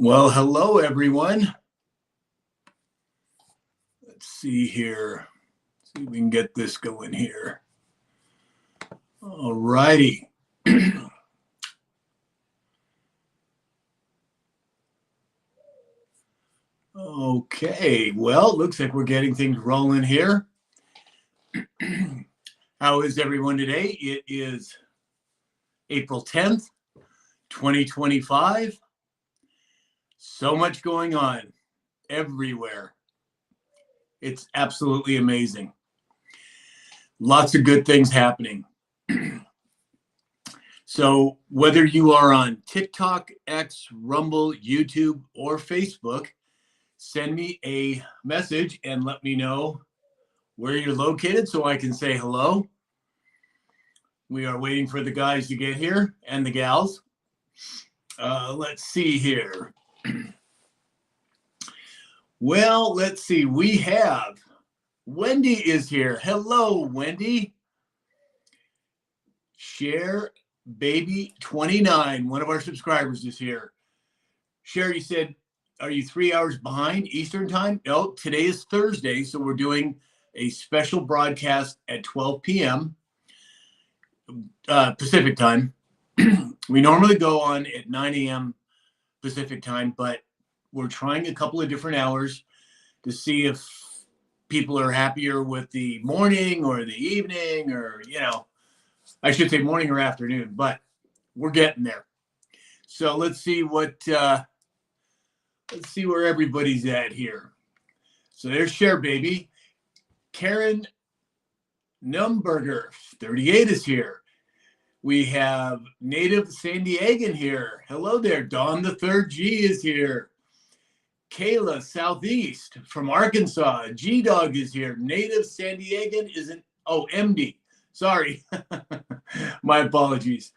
Well, hello, everyone. Let's see here. See if we can get this going here. All righty. Okay, well, looks like we're getting things rolling here. How is everyone today? It is April 10th, 2025. So much going on everywhere. It's absolutely amazing. Lots of good things happening. So whether you are on TikTok, X, Rumble, YouTube, or Facebook, send me a message and let me know where you're located so I can say hello. We are waiting for the guys to get here and the gals. Let's see here. Well, let's see. We have Wendy is here. Hello, Wendy. Share Baby 29, one of our subscribers, is here. Share, you said, are you 3 hours behind Eastern time? No, today is Thursday, so we're doing a special broadcast at 12 p.m. Pacific time. We normally go on at 9 a.m. Pacific time, but we're trying a couple of different hours to see if people are happier with the morning or the evening, or, I should say morning or afternoon, but we're getting there. So let's see where everybody's at here. So there's Share Baby. Karen Numberger, 38, is here. We have native San Diegan here. Hello there. Dawn the Third G is here. Kayla Southeast from Arkansas. G-Dog is here. Native San Diegan isn't. Oh, MD. Sorry. My apologies.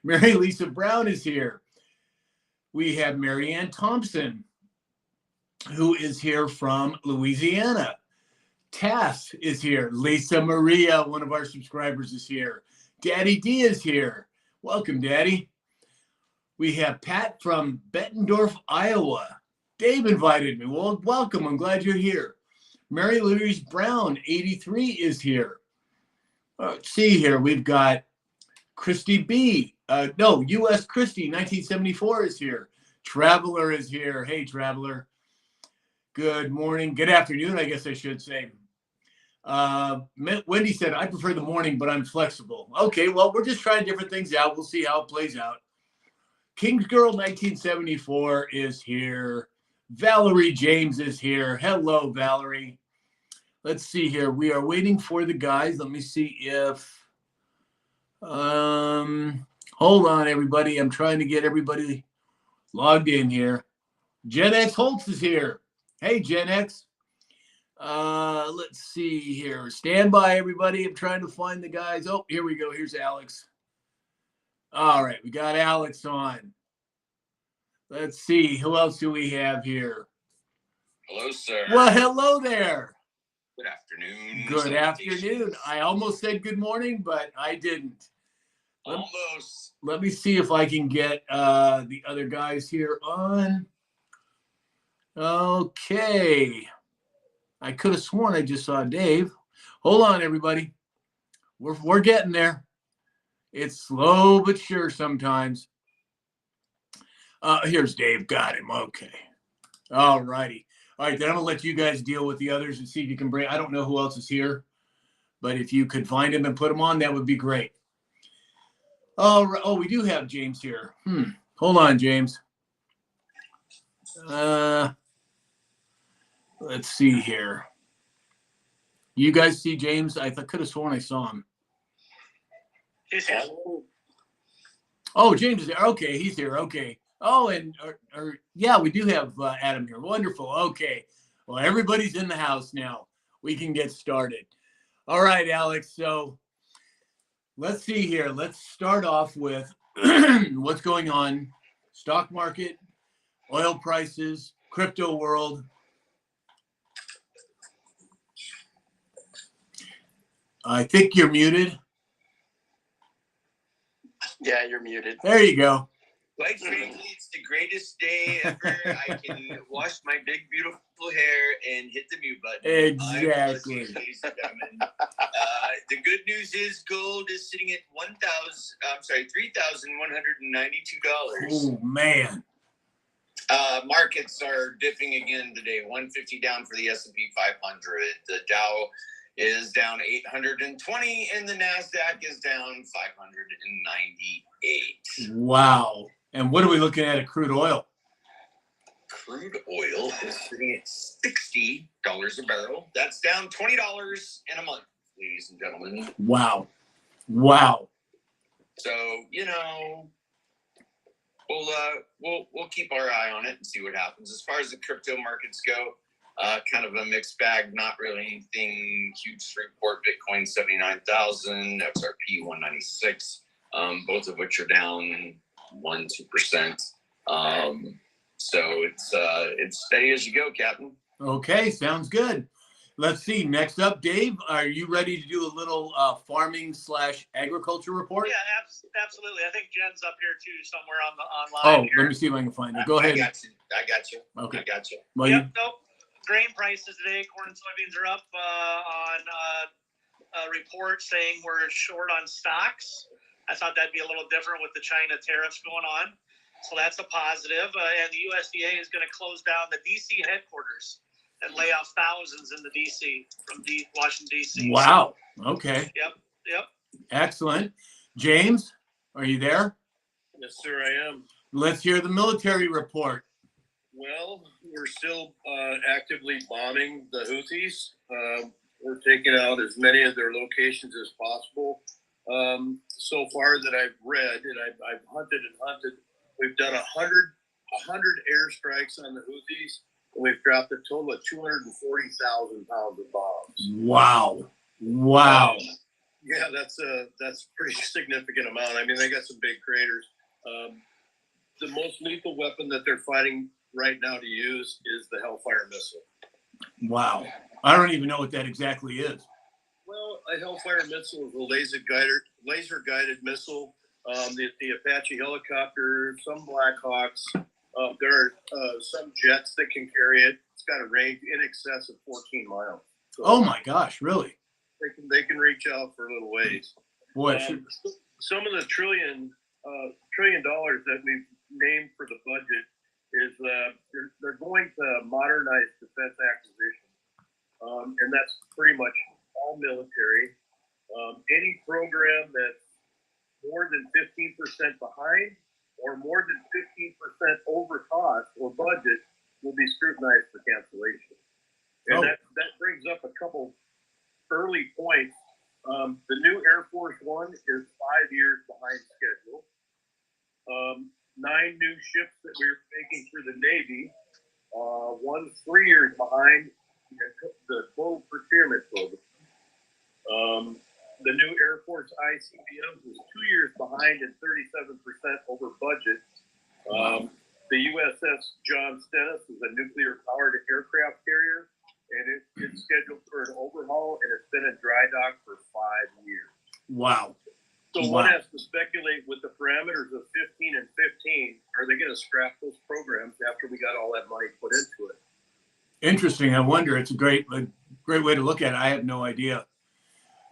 Mary Lisa Brown is here. We have Marianne Thompson, who is here from Louisiana. Tass is here. Lisa Maria, one of our subscribers, is here. Daddy D is here. Welcome, Daddy. We have Pat from Bettendorf, Iowa. Dave invited me. Well, welcome. I'm glad you're here. Mary Louise Brown, 83, is here. Let's see here. We've got Christy B. U.S. Christy, 1974, is here. Traveler is here. Hey, Traveler. Good morning. Good afternoon, I guess I should say. Wendy said, I prefer the morning, but I'm flexible. Okay, well, we're just trying different things out. We'll see how it plays out. King's Girl 1974 is here. Valerie James is here. Hello, Valerie. Let's see here. We are waiting for the guys. Let me see if... hold on, everybody. I'm trying to get everybody logged in here. Gen X Holtz is here. Hey, Gen X. Let's see here. Stand by, everybody. I'm trying to find the guys. Oh, here we go. Here's Alex. All right, we got Alex on. Let's see. Who else do we have here? Hello, sir. Well, hello there. Good afternoon. Good afternoon. I almost said good morning, but I didn't. Almost. Let me see if I can get the other guys here on. Okay. I could have sworn I just saw Dave. Hold on, everybody. We're getting there. It's slow but sure sometimes. Here's Dave. Got him. Okay. All righty. All right, then I'm going to let you guys deal with the others and see if you can bring... I don't know who else is here, but if you could find him and put him on, that would be great. Oh, we do have James here. Hold on, James. Let's see here. You guys see James? I could have sworn I saw him. He's here. Oh, James is there. Okay, he's here. Okay. Oh, and yeah, we do have Adam here. Wonderful. Okay. Well, everybody's in the house now. We can get started. All right, Alex. So let's see here. Let's start off with what's going on. Stock market, oil prices, crypto world. I think you're muted. Yeah, you're muted. There you go. Quite frankly, it's the greatest day ever. I can wash my big, beautiful hair and hit the mute button. Exactly. Ladies and gentlemen. The good news is gold is sitting at $3,192. Oh, man. Markets are dipping again today. 150 down for the S&P 500. The Dow is down 820, and the NASDAQ is down 598. Wow. And what are we looking at crude oil? Crude oil is sitting at $60 a barrel. That's down $20 in a month, ladies and gentlemen. Wow. Wow. So, we'll keep our eye on it and see what happens. As far as the crypto markets go, kind of a mixed bag. Not really anything huge to report. Bitcoin 79,000, XRP 196, both of which are down 1-2%. So it's steady as you go, Captain. Okay, sounds good. Let's see. Next up, Dave, are you ready to do a little farming/agriculture report? Yeah, absolutely. I think Jen's up here too, somewhere on the online. Oh, here. let me see if I can find it. Go ahead. I got you. Okay. I got you. Well, Yep. Nope. Grain prices today, corn and soybeans are up on a report saying we're short on stocks. I thought that'd be a little different with the China tariffs going on. So that's a positive. And the USDA is going to close down the D.C. headquarters and lay off thousands in the D.C. from Washington, D.C. Wow. Okay. Yep. Excellent. James, are you there? Yes, sir, I am. Let's hear the military report. Well, we're still actively bombing the Houthis. We're taking out as many of their locations as possible. So far that I've read, and I've hunted, we've done 100 airstrikes on the Houthis, and we've dropped a total of 240,000 pounds of bombs. Wow. Yeah, that's a pretty significant amount. I mean, they got some big craters. The most lethal weapon that they're fighting right now to use is the Hellfire missile. Wow. I don't even know what that exactly is. Well, a Hellfire missile is a laser guided missile. The Apache helicopter, some Blackhawks. There are some jets that can carry it. It's got a range in excess of 14 miles. So Oh my gosh, really? they can reach out for a little ways. Boy, Some of the $1 trillion that we've named for the budget is they're going to modernize defense acquisition, and that's pretty much all military. Any program that's more than 15% behind or more than 15% over cost or budget will be scrutinized for cancellation. And that brings up a couple early points. The new Air Force One is 5 years behind schedule. 9 new ships that we're making for the Navy, one's 3 years behind the full procurement program. The new Air Force ICBMs is 2 years behind and 37% over budget. The USS John Stennis is a nuclear-powered aircraft carrier, and it's scheduled for an overhaul, and it's been in dry dock for 5 years. wow. So one has to speculate with the parameters of 15 and 15, are they going to scrap those programs after we got all that money put into it? Interesting. I wonder. It's a great way to look at it. I have no idea.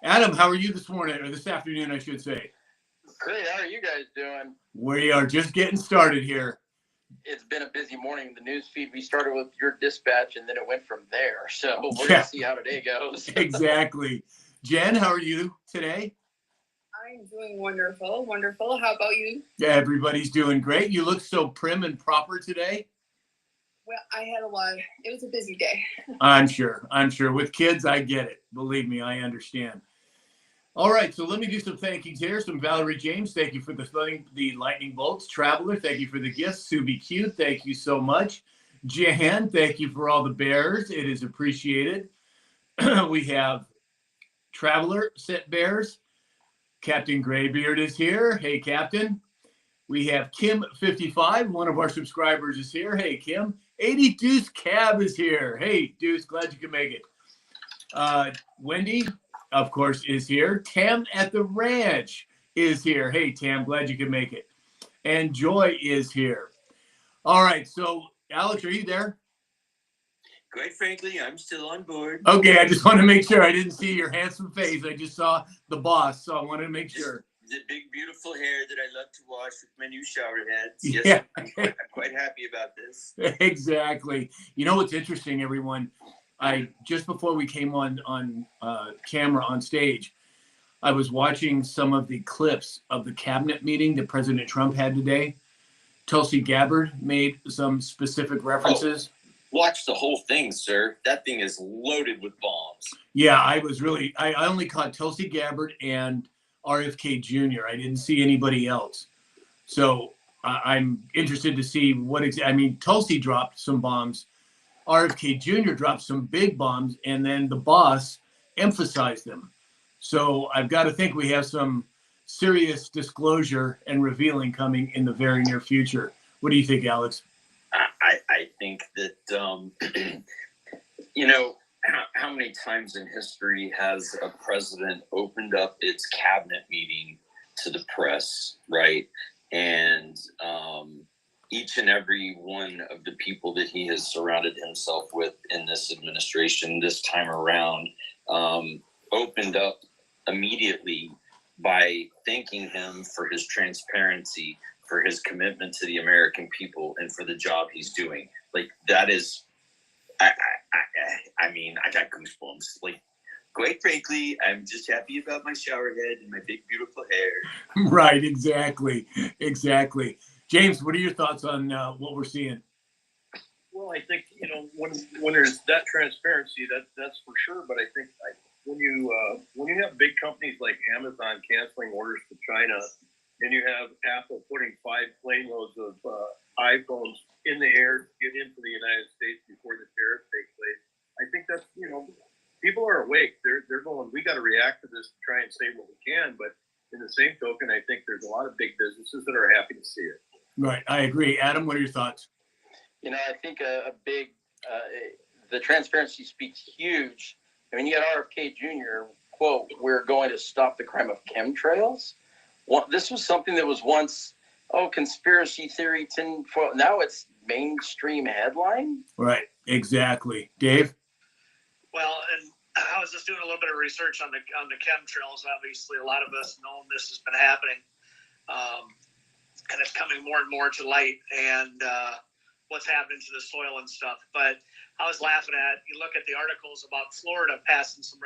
Adam, how are you this morning, or this afternoon, I should say? Good. How are you guys doing? We are just getting started here. It's been a busy morning. The news feed, we started with your dispatch, and then it went from there. So we're going to see how today goes. Exactly. Jen, how are you today? I'm doing wonderful. How about you? Yeah, everybody's doing great. You look so prim and proper today. Well, I had a lot. It was a busy day. I'm sure. With kids, I get it. Believe me, I understand. All right, so let me do some thank yous here. Some Valerie James, thank you for the lightning bolts. Traveler, thank you for the gifts. Subi Q, thank you so much. Jan, thank you for all the bears. It is appreciated. We have Traveler, Set Bears. Captain Graybeard is here. Hey, Captain. We have Kim55, one of our subscribers is here. Hey, Kim. 80 Deuce Cab is here. Hey, Deuce, glad you could make it. Wendy, of course, is here. Tam at the Ranch is here. Hey, Tam, glad you could make it. And Joy is here. All right. So, Alex, are you there? Quite frankly, I'm still on board. Okay. I just want to make sure. I didn't see your handsome face. I just saw the boss. So I wanted to make sure. The big, beautiful hair that I love to wash with my new shower heads. Yes, Yeah. I'm quite happy about this. Exactly. You know what's interesting, everyone? Just before we came on camera on stage, I was watching some of the clips of the cabinet meeting that President Trump had today. Tulsi Gabbard made some specific references. Watch the whole thing, sir. That thing is loaded with bombs. Yeah, I only caught Tulsi Gabbard and RFK Jr. I didn't see anybody else. So I'm interested to see Tulsi dropped some bombs. RFK Jr. dropped some big bombs, and then the boss emphasized them. So I've got to think we have some serious disclosure and revealing coming in the very near future. What do you think, Alex? I think that, you know, how many times in history has a president opened up its cabinet meeting to the press, right? And each and every one of the people that he has surrounded himself with in this administration this time around opened up immediately by thanking him for his transparency, for his commitment to the American people, and for the job he's doing. Like, that is, I mean, I got goosebumps. Like, quite frankly, I'm just happy about my shower head and my big, beautiful hair. Right, exactly. James, what are your thoughts on what we're seeing? Well, I think, you know, when there's that transparency, that's for sure. But I think when you have big companies like Amazon canceling orders to China, and you have Apple putting 5 plane loads of iPhones in the air to get into the United States before the tariffs take place, I think that's, you know, people are awake. They're going, we got to react to this to try and save what we can. But in the same token, I think there's a lot of big businesses that are happy to see it. Right, I agree. Adam, what are your thoughts? You know, I think a big, the transparency speaks huge. I mean, you got RFK Jr., quote, "We're going to stop the crime of chemtrails." Well, this was something that was once, conspiracy theory, now it's mainstream headline. Right, exactly. Dave? Well, and I was just doing a little bit of research on the chemtrails. Obviously, a lot of us know this has been happening, and it's coming more and more to light. And what's happening to the soil and stuff. But I was laughing at, you look at the articles about Florida passing some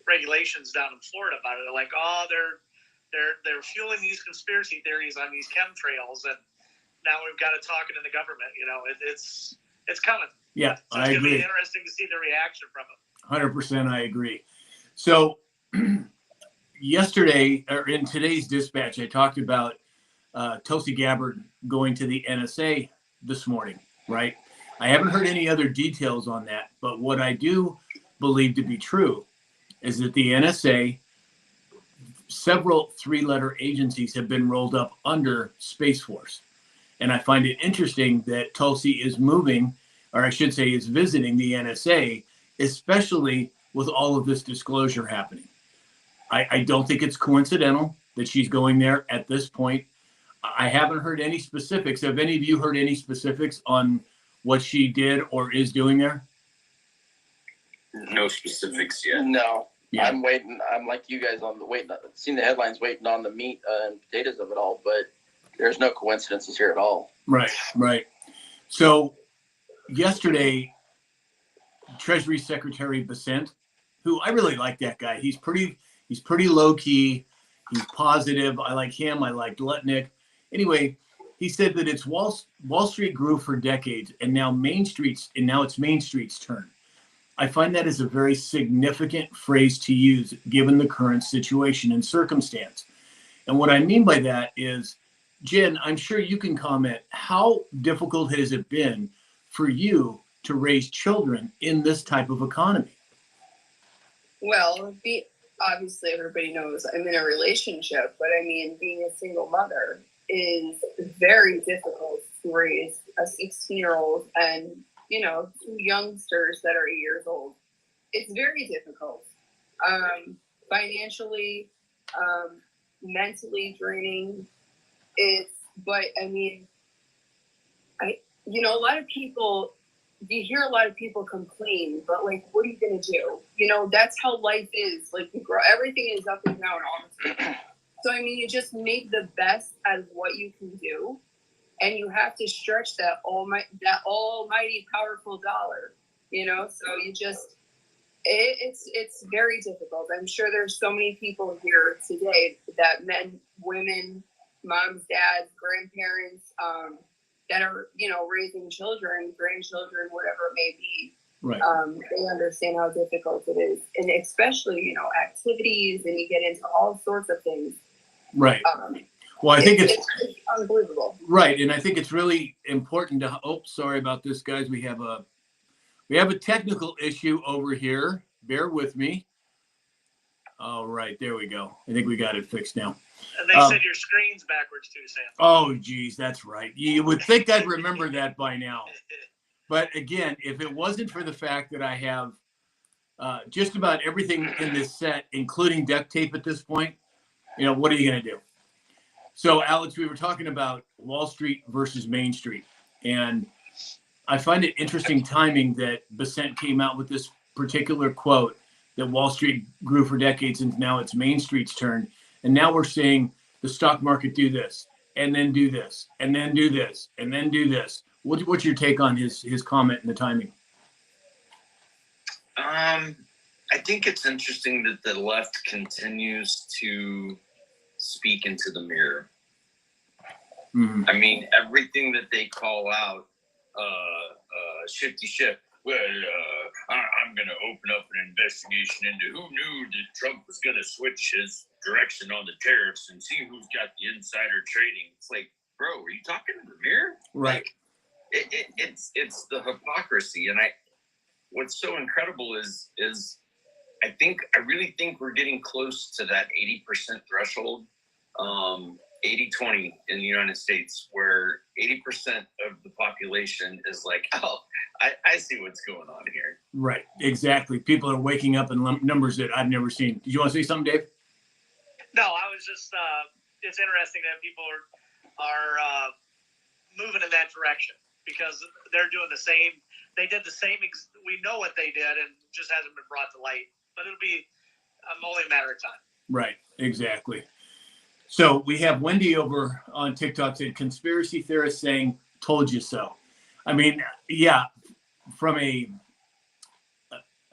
regulations down in Florida about it. They're like, they're fueling these conspiracy theories on these chemtrails, and now we've got it talking in the government. You know, it's coming. Yeah, So I it's agree. gonna be interesting to see the reaction from it. 100% I agree. So yesterday, or in today's dispatch, I talked about Tulsi Gabbard going to the NSA this morning, right? I haven't heard any other details on that, but what I do believe to be true is that the NSA, several 3-letter agencies have been rolled up under Space Force. And I find it interesting that Tulsi is moving, or I should say is visiting the NSA, especially with all of this disclosure happening. I don't think it's coincidental that she's going there at this point. I haven't heard any specifics. Have any of you heard any specifics on what she did or is doing there? No specifics yet. No. Yeah. I'm waiting. I'm like you guys seeing the headlines, waiting on the meat and potatoes of it all, but there's no coincidences here at all. Right. So yesterday, Treasury Secretary Bessent, who I really like that guy. He's pretty low key. He's positive. I like him. I like Lutnick. Anyway, he said that it's Wall Street grew for decades, and now it's Main Street's turn. I find that is a very significant phrase to use given the current situation and circumstance. And what I mean by that is, Jen, I'm sure you can comment, how difficult has it been for you to raise children in this type of economy? Well, obviously everybody knows I'm in a relationship, but I mean, being a single mother is very difficult to raise a 16-year-old and, 2 youngsters that are 8 years old. It's very difficult. Financially, mentally draining. but I mean, a lot of people, you hear a lot of people complain, but like, what are you going to do? That's how life is. Like, everything is up and down all the time. So, I mean, you just make the best out of what you can do. And you have to stretch that almighty powerful dollar, so you just, it's very difficult. I'm sure there's so many people here today that men, women, moms, dads, grandparents, that are, raising children, grandchildren, whatever it may be. Right. They understand how difficult it is. And especially, activities, and you get into all sorts of things. Right. Well, I think it's unbelievable. Right. And I think it's really important to, sorry about this, guys. We have a technical issue over here. Bear with me. All right. There we go. I think we got it fixed now. And they said your screen's backwards too, Sam. Oh, geez. That's right. You would think I'd remember that by now. But again, if it wasn't for the fact that I have just about everything in this set, including duct tape at this point, what are you going to do? So, Alex, we were talking about Wall Street versus Main Street. And I find it interesting timing that Bessent came out with this particular quote that Wall Street grew for decades and now it's Main Street's turn. And now we're seeing the stock market do this and then do this and then do this and then do this. What's your take on his comment and the timing? I think it's interesting that the left continues to speak into the mirror. Mm-hmm. I mean, everything that they call out, shifty ship. Well, I'm going to open up an investigation into who knew that Trump was going to switch his direction on the tariffs and see who's got the insider trading. It's like, bro, are you talking to the mirror? Right. Like, it's the hypocrisy. And what's so incredible is I really think we're getting close to that 80% threshold, 80-20 in the United States, where 80% of the population is like, oh, I see what's going on here. Right. Exactly. People are waking up in numbers that I've never seen. Did you want to say something, Dave? No, I was just, it's interesting that people are moving in that direction because they're doing the same. They did the same. We know what they did and it just hasn't been brought to light, but it'll be only a matter of time. Right. Exactly. So we have Wendy over on TikTok said conspiracy theorists saying, told you so. I mean, yeah, from a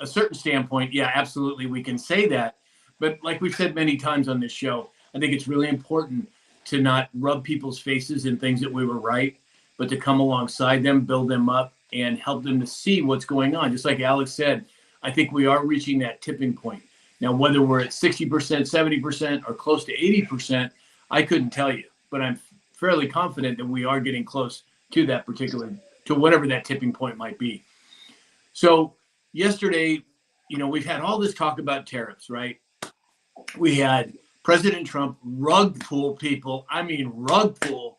certain standpoint, yeah, absolutely. We can say that. But like we've said many times on this show, I think it's really important to not rub people's faces in things that we were right, but to come alongside them, build them up, and help them to see what's going on. Just like Alex said, I think we are reaching that tipping point. Now, whether we're at 60%, 70%, or close to 80%, I couldn't tell you. But I'm fairly confident that we are getting close to that to whatever that tipping point might be. So yesterday, we've had all this talk about tariffs, right? We had President Trump rug pull people. I mean, rug pull.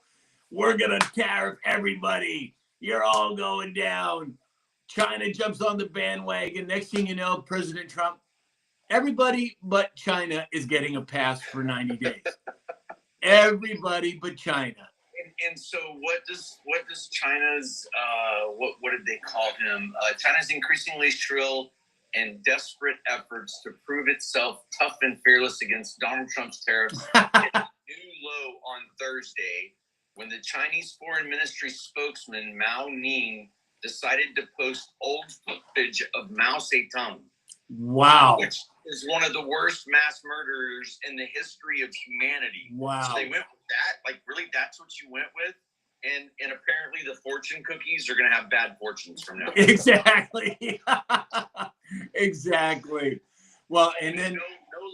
We're going to tariff everybody. You're all going down. China jumps on the bandwagon. Next thing you know, President Trump, everybody but China is getting a pass for 90 days. Everybody but China. And so what does China's what did they call him? China's increasingly shrill and desperate efforts to prove itself tough and fearless against Donald Trump's tariffs hit a new low on Thursday when the Chinese Foreign Ministry spokesman Mao Ning decided to post old footage of Mao Zedong. Wow. Which is one of the worst mass murderers in the history of humanity. Wow. So they went with that. Like, really, that's what you went with? And apparently the fortune cookies are going to have bad fortunes from now on. Exactly. Exactly. Well, and then... No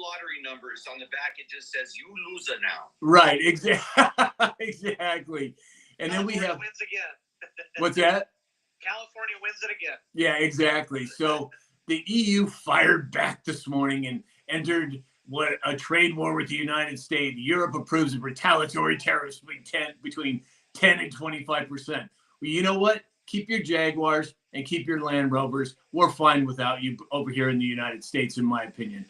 lottery numbers. On the back, it just says, you loser now. Right. Exactly. And then we have... wins again. What's that? California wins it again. Yeah, exactly. So the EU fired back this morning and entered a trade war with the United States. Europe approves of retaliatory tariffs between 10 and 25%. Well, you know what? Keep your Jaguars and keep your Land Rovers. We're fine without you over here in the United States, in my opinion.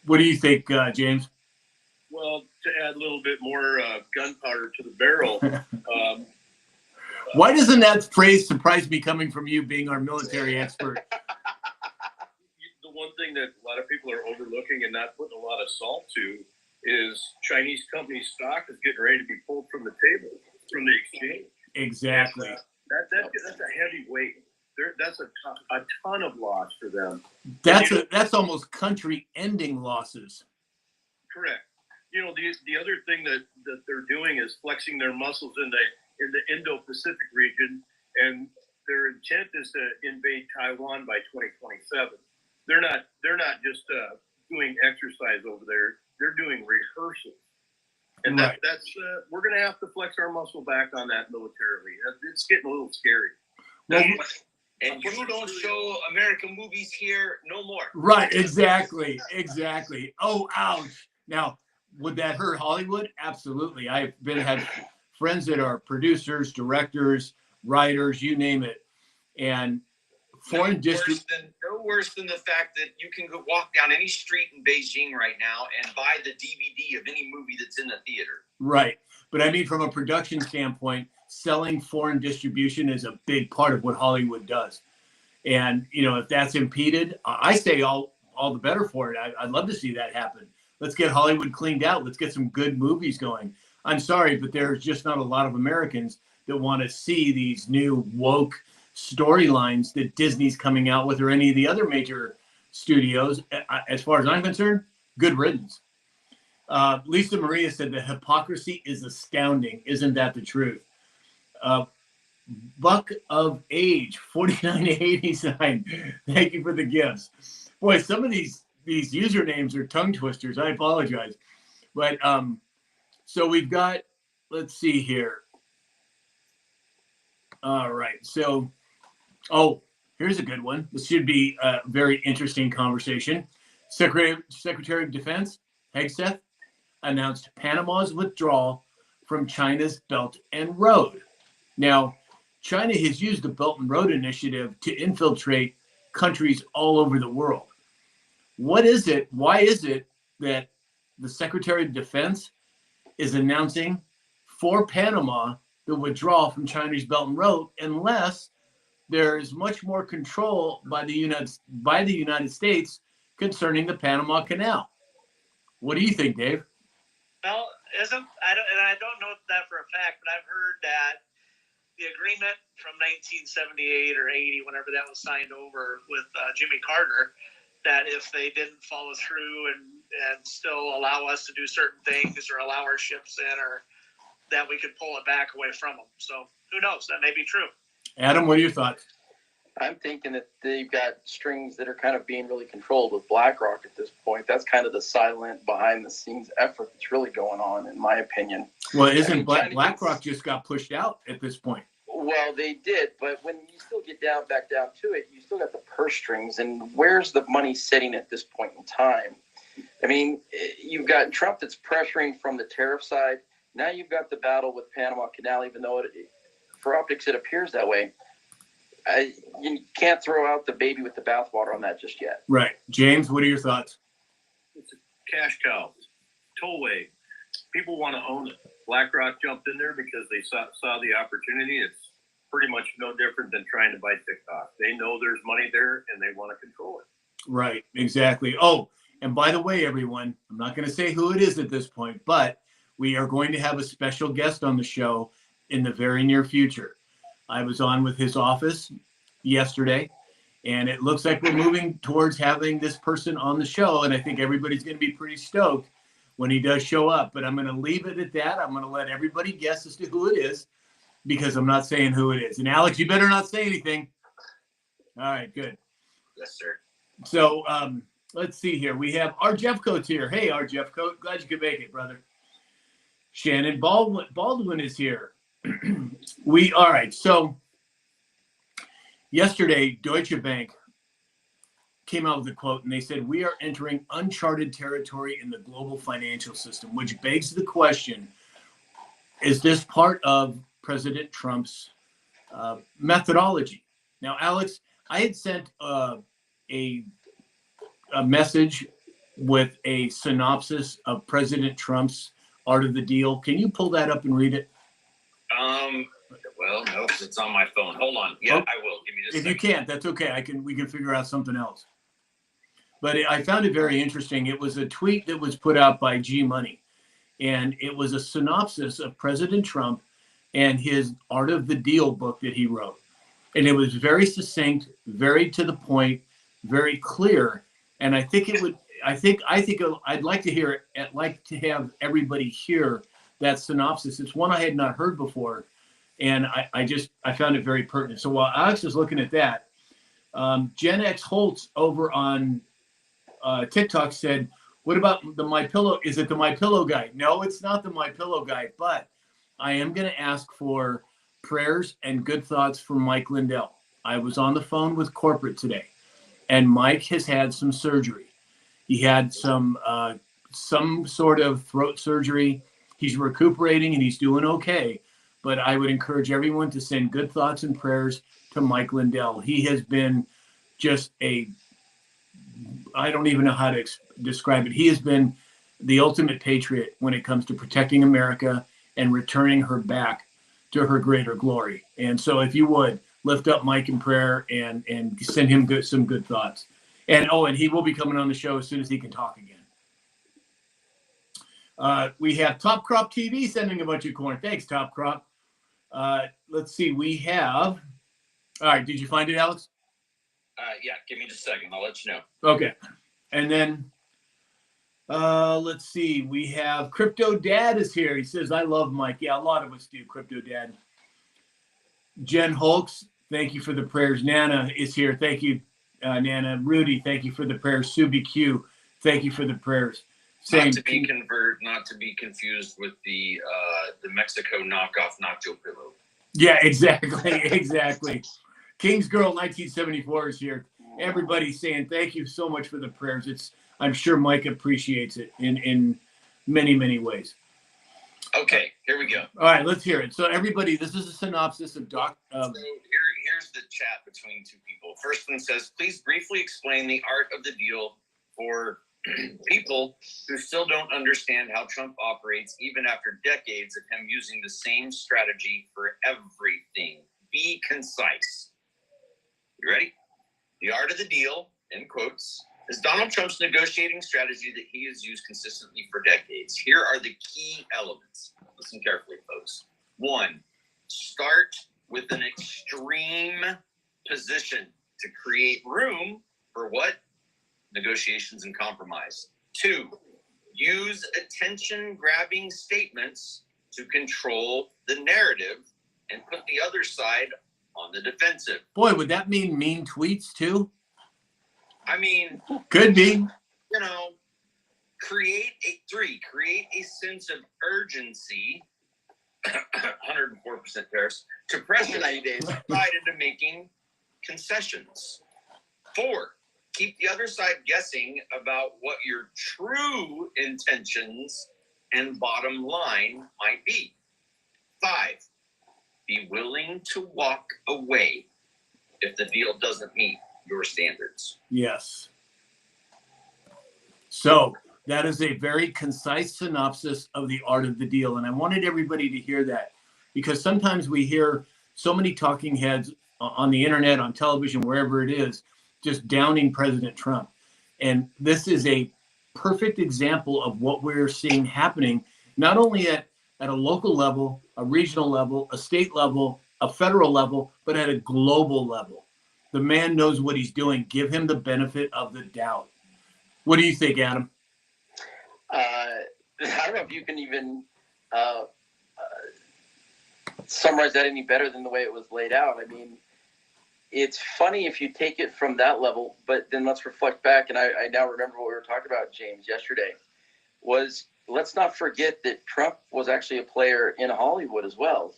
What do you think, James? Well, to add a little bit more gunpowder to the barrel, Why doesn't that phrase surprise me coming from you, being our military expert? the one thing that a lot of people are overlooking and not putting a lot of salt to is Chinese company stock is getting ready to be pulled from the table, from the exchange. Exactly. That's a heavy weight. That's a ton of loss for them. That's almost country-ending losses. Correct. You know, the other thing that they're doing is flexing their muscles in the Indo-Pacific region, and their intent is to invade Taiwan by 2027. They're not just doing exercise over there; they're doing rehearsals, and Right. that's we're going to have to flex our muscle back on that militarily. It's getting a little scary. Well, And you don't show American movies here no more. right, exactly. Oh, ouch. Now, would that hurt Hollywood? Absolutely. I've had friends that are producers, directors, writers, you name it. And foreign No worse than the fact that you can go walk down any street in Beijing right now and buy the DVD of any movie that's in the theater. Right. But I mean, from a production standpoint, selling foreign distribution is a big part of what Hollywood does. And, you know, if that's impeded, I say all the better for it. I'd love to see that happen. Let's get Hollywood cleaned out. Let's get some good movies going. I'm sorry, but there's just not a lot of Americans that want to see these new woke storylines that Disney's coming out with, or any of the other major studios. As far as I'm concerned, good riddance. Lisa Maria said the hypocrisy is astounding. Isn't that the truth? Buck of Age 4989. Thank you for the gifts. Boy, some of these usernames are tongue twisters. I apologize. But so we've got, let's see here. All right. So, here's a good one. This should be a very interesting conversation. Secretary of Defense Hegseth announced Panama's withdrawal from China's Belt and Road. Now, China has used the Belt and Road Initiative to infiltrate countries all over the world. What is it? Why is it that the Secretary of Defense is announcing for Panama the withdrawal from China's Belt and Road unless there is much more control by the United States concerning the Panama Canal? What do you think, Dave? Well, I don't know that for a fact, but I've heard that the agreement from 1978 or 80, whenever that was signed over with Jimmy Carter, that if they didn't follow through and still allow us to do certain things or allow our ships in, or that we could pull it back away from them. So who knows? That may be true. Adam, what are your thoughts? I'm thinking that they've got strings that are kind of being really controlled with BlackRock at this point. That's kind of the silent, behind-the-scenes effort that's really going on, in my opinion. Well, BlackRock just got pushed out at this point? Well, they did, but when you still get back down to it, you still got the purse strings, and where's the money sitting at this point in time? I mean, you've got Trump that's pressuring from the tariff side. Now you've got the battle with Panama Canal, even though for optics it appears that way. You can't throw out the baby with the bathwater on that just yet. Right. James, what are your thoughts? It's a cash cow, tollway. People want to own it. BlackRock jumped in there because they saw the opportunity. It's pretty much no different than trying to buy TikTok. They know there's money there and they want to control it. Right, exactly. Oh, and by the way, everyone, I'm not going to say who it is at this point, but we are going to have a special guest on the show in the very near future. I was on with his office yesterday, and it looks like we're moving towards having this person on the show, and I think everybody's going to be pretty stoked when he does show up. But I'm going to leave it at that. I'm going to let everybody guess as to who it is, because I'm not saying who it is. And Alex, you better not say anything. All right, good. Yes, sir. So let's see here. We have our Jeffcoat's here. Hey, our Jeffcoat. Glad you could make it, brother. Shannon Baldwin is here. All right. So yesterday, Deutsche Bank came out with a quote, and they said, "We are entering uncharted territory in the global financial system," which begs the question, is this part of President Trump's methodology? Now, Alex, I had sent a message with a synopsis of President Trump's Art of the Deal. Can you pull that up and read it? Well, no, 'cause it's on my phone. Hold on. Yeah, I will. Give me just a If you second. can't, that's okay. We can figure out something else. But I found it very interesting. It was a tweet that was put out by G Money, and it was a synopsis of President Trump and his Art of the Deal book that he wrote. And it was very succinct, very to the point, very clear. And I think it would. I'd like to hear it. I'd like to have everybody hear that synopsis. It's one I had not heard before, and I found it very pertinent. So while Alex is looking at that, Gen X Holtz over on TikTok said, "What about the My Pillow? Is it the My Pillow guy?" No, it's not the My Pillow guy, but I am going to ask for prayers and good thoughts from Mike Lindell. I was on the phone with corporate today, and Mike has had some surgery. He had some sort of throat surgery. He's recuperating and he's doing okay. But I would encourage everyone to send good thoughts and prayers to Mike Lindell. He has been just I don't even know how to describe it. He has been the ultimate patriot when it comes to protecting America and returning her back to her greater glory. And so if you would, lift up Mike in prayer and send him some good thoughts. And he will be coming on the show as soon as he can talk again. We have Top Crop TV sending a bunch of corn. Thanks, Top Crop. Let's see. We have. All right. Did you find it, Alex? Yeah, give me just a second. I'll let you know. Okay. And then let's see. We have Crypto Dad is here. He says, "I love Mike." Yeah, a lot of us do, Crypto Dad. Jen Holks, thank you for the prayers. Nana is here. Thank you, Nana. Rudy, thank you for the prayers. Subi Q, thank you for the prayers. Not to be confused with the Mexico knockoff Nacho Pillow. Yeah, exactly. King's Girl 1974 is here. Everybody's saying thank you so much for the prayers. I'm sure Mike appreciates it in many, many ways. Okay, here we go. All right, let's hear it. So everybody, this is a synopsis of So here's the chat between two people. First one says, "Please briefly explain the art of the deal for people who still don't understand how Trump operates even after decades of him using the same strategy for everything. Be concise." You ready? The art of the deal, in quotes, is Donald Trump's negotiating strategy that he has used consistently for decades. Here are the key elements. Listen carefully, folks. 1, start with an extreme position to create room for what? Negotiations and compromise. 2, use attention-grabbing statements to control the narrative and put the other side on the defensive. Boy, would that mean mean tweets too? I mean, Could be. create a sense of urgency, 104% tariffs, to pressure the other side into making concessions. 4, keep the other side guessing about what your true intentions and bottom line might be. 5, be willing to walk away if the deal doesn't meet your standards. Yes. So that is a very concise synopsis of the art of the deal. And I wanted everybody to hear that because sometimes we hear so many talking heads on the internet, on television, wherever it is, just downing President Trump. And this is a perfect example of what we're seeing happening, not only at a local level, a regional level, a state level, a federal level, but at a global level. The man knows what he's doing. Give him the benefit of the doubt. What do you think, Adam? I don't know if you can even summarize that any better than the way it was laid out. I mean, it's funny if you take it from that level, but then let's reflect back. And I now remember what we were talking about, James, yesterday, was let's not forget that Trump was actually a player in Hollywood as well.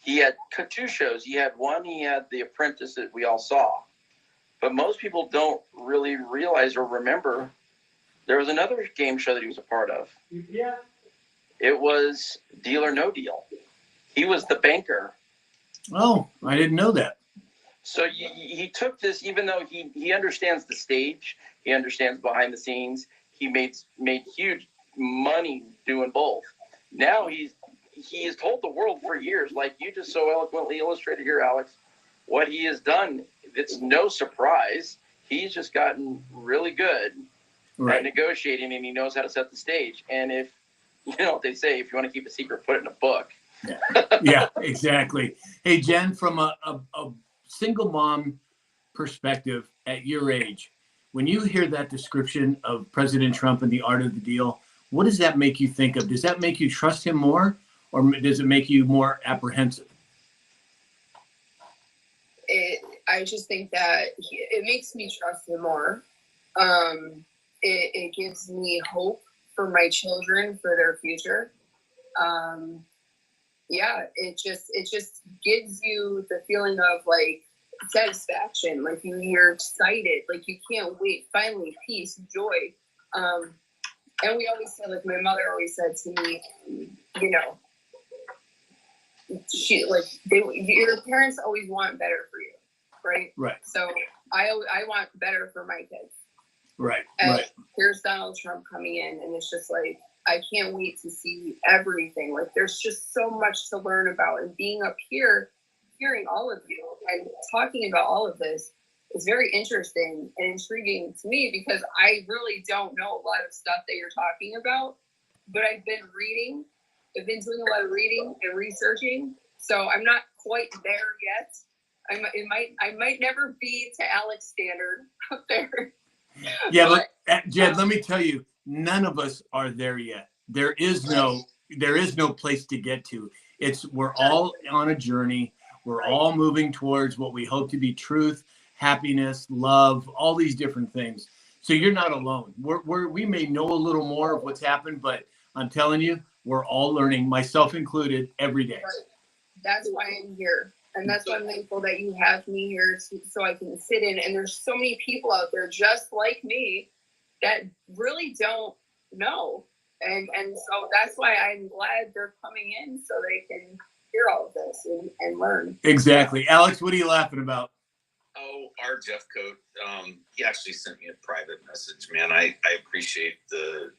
He had 2 shows. He had one, he had The Apprentice that we all saw. But most people don't really realize or remember there was another game show that he was a part of. Yeah. It was Deal or No Deal. He was the banker. Oh, I didn't know that. So he took this, even though he understands the stage, he understands behind the scenes. He made huge money doing both. Now he has told the world for years, like you just so eloquently illustrated here, Alex, what he has done. It's no surprise. He's just gotten really good at negotiating, and he knows how to set the stage. And if you know what they say, if you want to keep a secret, put it in a book. Yeah, exactly. Hey, Jen, from a single mom perspective at your age, when you hear that description of President Trump and the art of the deal, what does that make you think of? Does that make you trust him more, or does it make you more apprehensive? I just think that it makes me trust him more. It gives me hope for my children, for their future. Yeah, it just gives you the feeling of like satisfaction, like you're excited, like you can't wait, finally, peace, joy. And we always say, like my mother always said to me, you know, your parents always want better for you, right? Right. So I want better for my kids. Right. And right. Here's Donald Trump coming in, and it's just like, I can't wait to see everything. Like, there's just so much to learn about, and being up here, hearing all of you and talking about all of this is very interesting and intriguing to me, because I really don't know a lot of stuff that you're talking about, but I've been reading. I've been doing a lot of reading and researching, so I'm not quite there yet. I might never be to Alex standard up there. Yeah, but Jed, let me tell you, none of us are there yet. There is no place to get to. We're all on a journey. We're all moving towards what we hope to be truth, happiness, love, all these different things. So you're not alone. We may know a little more of what's happened, but I'm telling you, we're all learning, myself included, every day. Right. That's why I'm here. And that's why I'm thankful that you have me here so I can sit in. And there's so many people out there just like me that really don't know. And so that's why I'm glad they're coming in, so they can hear all of this and learn. Exactly. Alex, what are you laughing about? Oh, our Jeff Coat, he actually sent me a private message, man. I appreciate the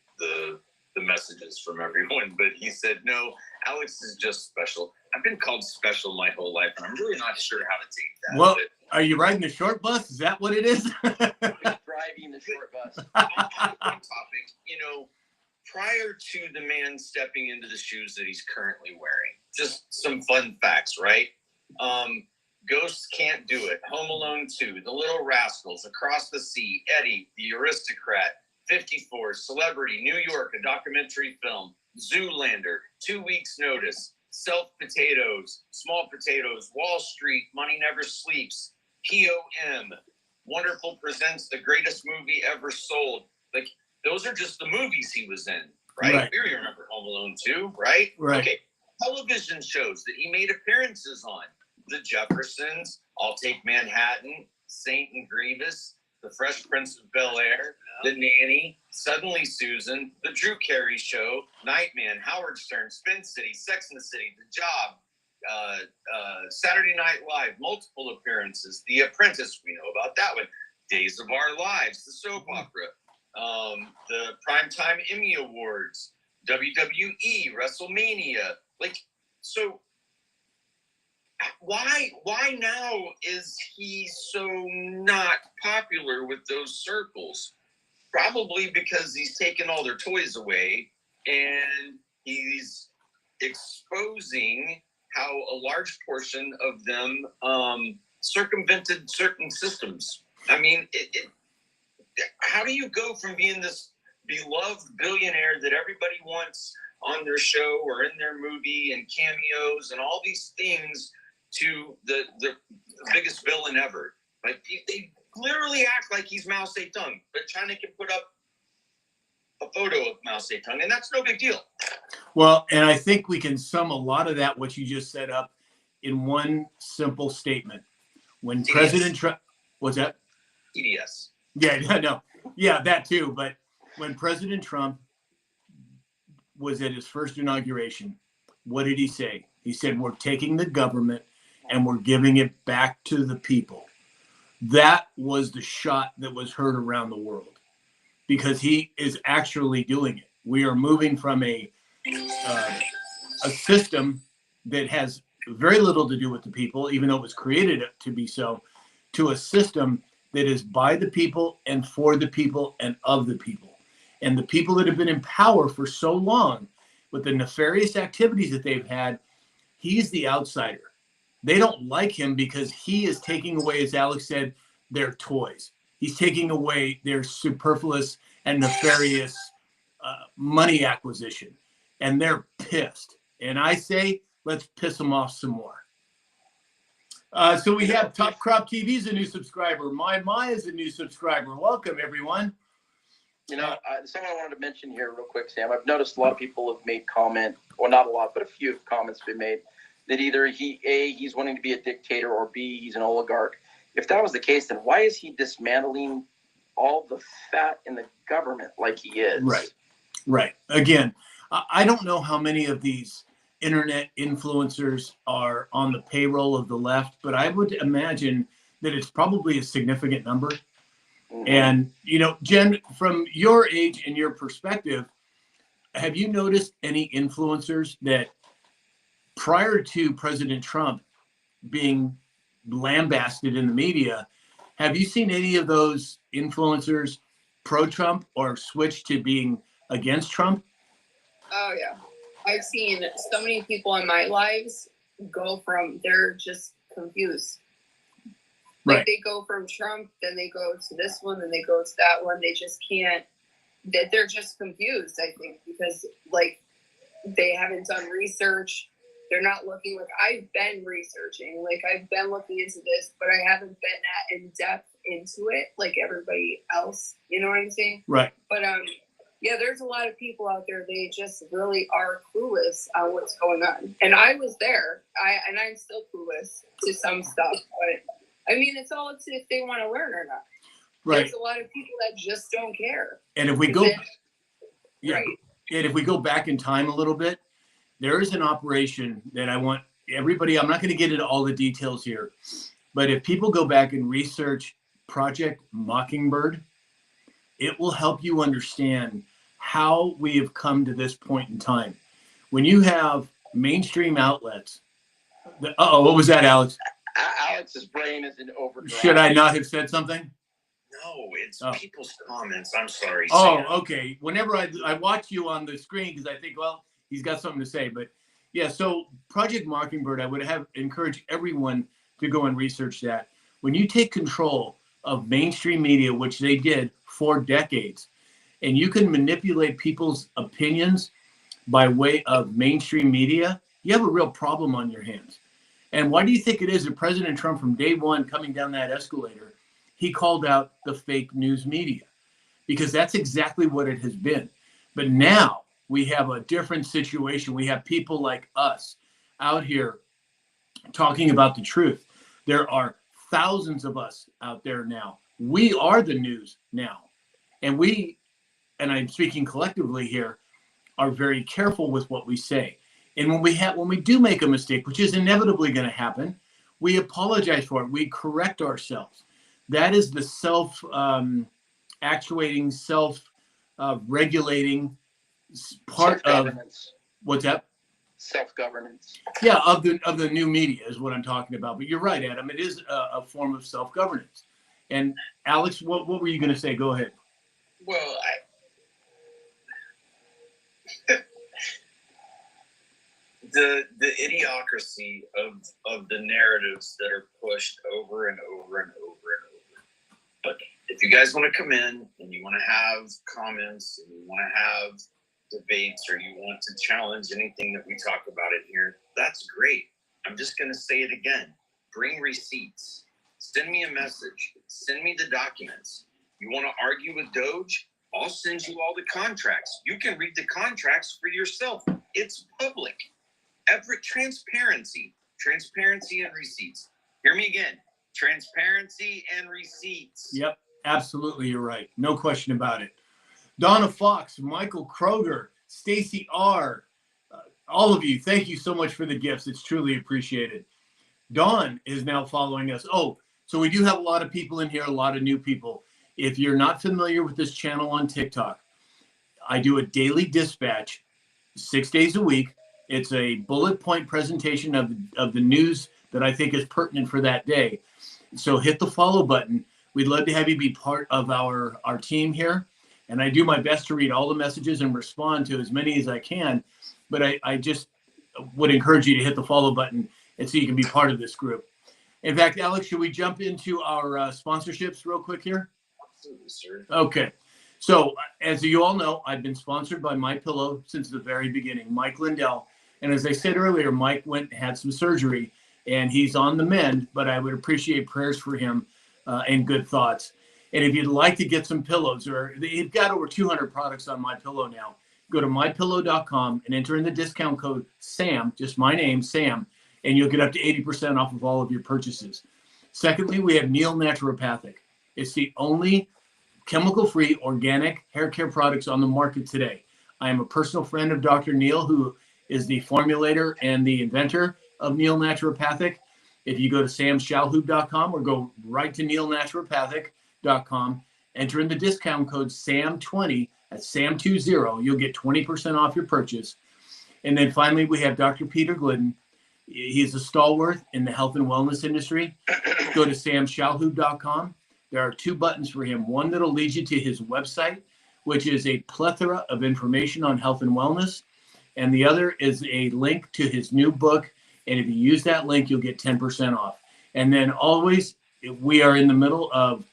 messages from everyone, but he said, no, Alex is just special. I've been called special my whole life, and I'm really not sure how to take that. Well, are you riding the short bus? Is that what it is? Driving the short bus. On topic, you know, prior to the man stepping into the shoes that he's currently wearing, just some fun facts, right? Ghosts Can't Do It, Home Alone 2, The Little Rascals, Across the Sea, Eddie, The Aristocrat, 54, Celebrity, New York, a documentary film, Zoolander, 2 Weeks Notice, Self Potatoes, Small Potatoes, Wall Street, Money Never Sleeps, POM, Wonderful Presents The Greatest Movie Ever Sold. Like, those are just the movies he was in, right? We remember Home Alone 2, right? Right. Okay. Television shows that he made appearances on. The Jeffersons, I'll Take Manhattan, Saint and Grievous, The Fresh Prince of Bel-Air, The Nanny, Suddenly Susan, The Drew Carey Show, Nightman, Howard Stern, Spin City, Sex and the City, The Job, Saturday Night Live, multiple appearances, The Apprentice, we know about that one, Days of Our Lives, the soap opera, the Primetime Emmy Awards, WWE, WrestleMania. Like, so why now is he so not popular with those circles? Probably because he's taken all their toys away and he's exposing how a large portion of them circumvented certain systems. I mean, how do you go from being this beloved billionaire that everybody wants on their show or in their movie and cameos and all these things to the biggest villain ever? Like, they literally act like he's Mao Zedong, but China can put up a photo of Mao Zedong, and that's no big deal. Well, and I think we can sum a lot of that, what you just set up, in one simple statement. When TDS. President Trump, what's that? TDS. Yeah, no. Yeah, that too. But when President Trump was at his first inauguration, what did he say? He said, we're taking the government and we're giving it back to the people. That was the shot that was heard around the world because he is actually doing it. We are moving from a system that has very little to do with the people, even though it was created to be so, to a system that is by the people and for the people and of the people. And the people that have been in power for so long with the nefarious activities that they've had, he's the outsider. They don't like him because he is taking away, as Alex said, their toys. He's taking away their superfluous and nefarious money acquisition. And they're pissed. And I say, let's piss them off some more. So we have Top Crop TV is a new subscriber. My is a new subscriber. Welcome, everyone. You know, something I wanted to mention here real quick, Sam. I've noticed a lot of people have made comment, well, not a lot, but a few comments have been made that either he's wanting to be a dictator, or B, he's an oligarch. If that was the case, then why is he dismantling all the fat in the government like he is? Right. Again, I don't know how many of these internet influencers are on the payroll of the left, but I would imagine that it's probably a significant number. Mm-hmm. And, you know, Jen, from your age and your perspective, have you noticed any influencers that prior to President Trump being lambasted in the media, have you seen any of those influencers pro-Trump or switch to being against Trump? Oh, yeah. I've seen so many people in my lives go from, they're just confused. Like Right. they go from Trump, then they go to this one, then they go to that one. They just can't, they're just confused, I think, because like they haven't done research. They're not looking, like I've been researching, like I've been looking into this, but I haven't been that in depth into it like everybody else. You know what I'm saying? Right. But yeah, there's a lot of people out there. They just really are clueless on what's going on. And I was there. I'm still clueless to some stuff. But I mean, it's all up to if they want to learn or not. Right. There's a lot of people that just don't care. And if we go, Right. And if we go back in time a little bit, there is an operation that I want everybody, I'm not going to get into all the details here, but if people go back and research Project Mockingbird, it will help you understand how we have come to this point in time. When you have mainstream outlets, what was that, Alex? Alex's brain is in overdrive. Should I not have said something? No, it's people's comments. I'm sorry. Oh, Sam. okay. Whenever I watch you on the screen, because I think, well, he's got something to say. But yeah, so Project Mockingbird, I would have encouraged everyone to go and research that. When you take control of mainstream media, which they did for decades, and you can manipulate people's opinions by way of mainstream media, you have a real problem on your hands. And why do you think it is that President Trump, from day one coming down that escalator, he called out the fake news media? Because that's exactly what it has been. But now we have a different situation. We have people like us out here talking about the truth. There are thousands of us out there now. We are the news now. And we, and I'm speaking collectively here, are very careful with what we say. And when we do make a mistake, which is inevitably going to happen, we apologize for it. We correct ourselves. That is the self-actuating, self-regulating part of what's that? Self-governance. Yeah, of the new media is what I'm talking about. But you're right, Adam. It is a form of self-governance. And Alex, what were you going to say? Go ahead. Well, the idiocracy of the narratives that are pushed over and over and over and over. But if you guys want to come in and you want to have comments and you want to have debates or you want to challenge anything that we talk about in here, that's great. I'm just going to say it again. Bring receipts. Send me a message. Send me the documents. You want to argue with Doge? I'll send you all the contracts. You can read the contracts for yourself. It's public. Every transparency and receipts. Hear me again. Transparency and receipts. Yep, absolutely. You're right. No question about it. Donna Fox, Michael Kroger, Stacy R., all of you, thank you so much for the gifts. It's truly appreciated. Dawn is now following us. Oh, so we do have a lot of people in here, a lot of new people. If you're not familiar with this channel on TikTok, I do a daily dispatch 6 days a week. It's a bullet point presentation of the news that I think is pertinent for that day. So hit the follow button. We'd love to have you be part of our team here. And I do my best to read all the messages and respond to as many as I can. But I just would encourage you to hit the follow button and so you can be part of this group. In fact, Alex, should we jump into our sponsorships real quick here? Absolutely, sir. Okay. So as you all know, I've been sponsored by MyPillow since the very beginning, Mike Lindell. And as I said earlier, Mike went and had some surgery and he's on the mend, but I would appreciate prayers for him and good thoughts. And if you'd like to get some pillows, or they've got over 200 products on MyPillow now, go to mypillow.com and enter in the discount code SAM, just my name, Sam, and you'll get up to 80% off of all of your purchases. Secondly, we have Neil Naturopathic. It's the only chemical-free organic hair care products on the market today. I am a personal friend of Dr. Neil, who is the formulator and the inventor of Neil Naturopathic. If you go to samshalhoub.com or go right to neilnaturopathic.com, enter in the discount code SAM20, that's SAM20, you'll get 20% off your purchase. And then finally, we have Dr. Peter Glidden. He's a stalwart in the health and wellness industry. Go to samshalhoub.com. There are 2 buttons for him. One that'll lead you to his website, which is a plethora of information on health and wellness. And the other is a link to his new book. And if you use that link, you'll get 10% off. And then always, we are in the middle of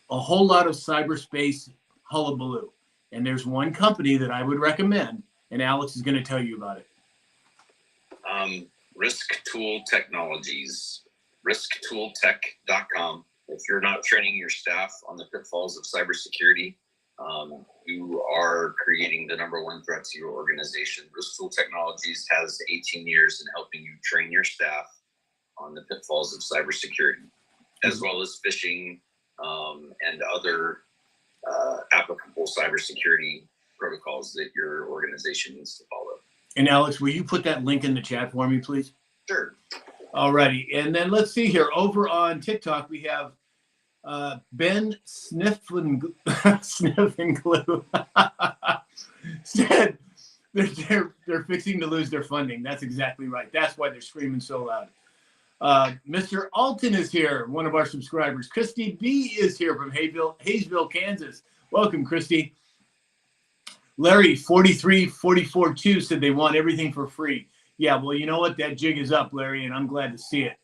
a whole lot of cyberspace hullabaloo. And there's one company that I would recommend, and Alex is going to tell you about it. Risk Tool Technologies, risktooltech.com. If you're not training your staff on the pitfalls of cybersecurity, you are creating the #1 threat to your organization. Risk Tool Technologies has 18 years in helping you train your staff on the pitfalls of cybersecurity, as well as phishing and other applicable cybersecurity protocols that your organization needs to follow. And Alex, will you put that link in the chat for me, please? Sure. All righty. And then let's see here. Over on TikTok, we have Ben Sniffing Glue said they're fixing to lose their funding. That's exactly right. That's why they're screaming so loud. Mr. Alton is here, one of our subscribers. Christy B is here from Hayesville, Kansas. Welcome, Christy. Larry 43442 said they want everything for free. Yeah, well, you know what? That jig is up, Larry, and I'm glad to see it.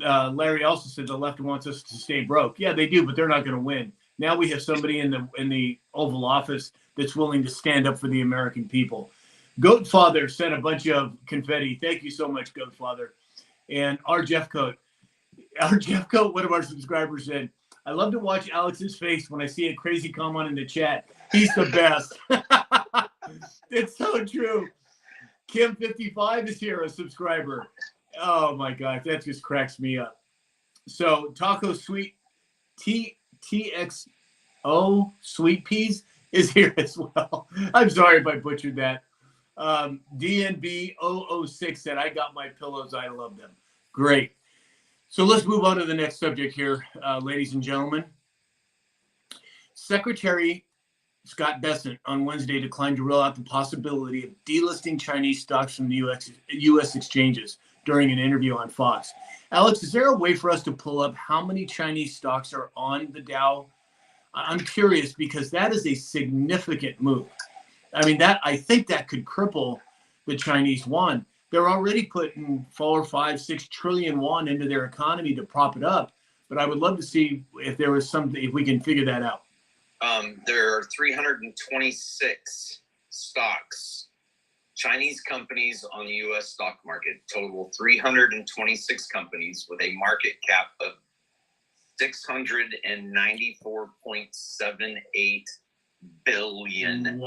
Larry also said the left wants us to stay broke. Yeah, they do, but they're not going to win. Now we have somebody in the Oval Office that's willing to stand up for the American people. Goatfather sent a bunch of confetti. Thank you so much, Goatfather. And our Jeff Coat, one of our subscribers said, I love to watch Alex's face when I see a crazy comment in the chat. He's the best. It's so true. Kim55 is here, a subscriber. Oh my gosh, that just cracks me up. So Taco Sweet TXO Sweet Peas is here as well. I'm sorry if I butchered that. DNB006 said, I got my pillows. I love them. Great. So let's move on to the next subject here, ladies and gentlemen. Secretary Scott Bessent on Wednesday declined to rule out the possibility of delisting Chinese stocks from the U.S. exchanges during an interview on Fox. Alex, is there a way for us to pull up how many Chinese stocks are on the Dow? I'm curious because that is a significant move. I mean, I think that could cripple the Chinese yuan. They're already putting 4, 5, 6 trillion yuan into their economy to prop it up. But I would love to see if there was something, if we can figure that out. There are 326 stocks, Chinese companies on the U.S. stock market, total 326 companies with a market cap of $694.78 billion.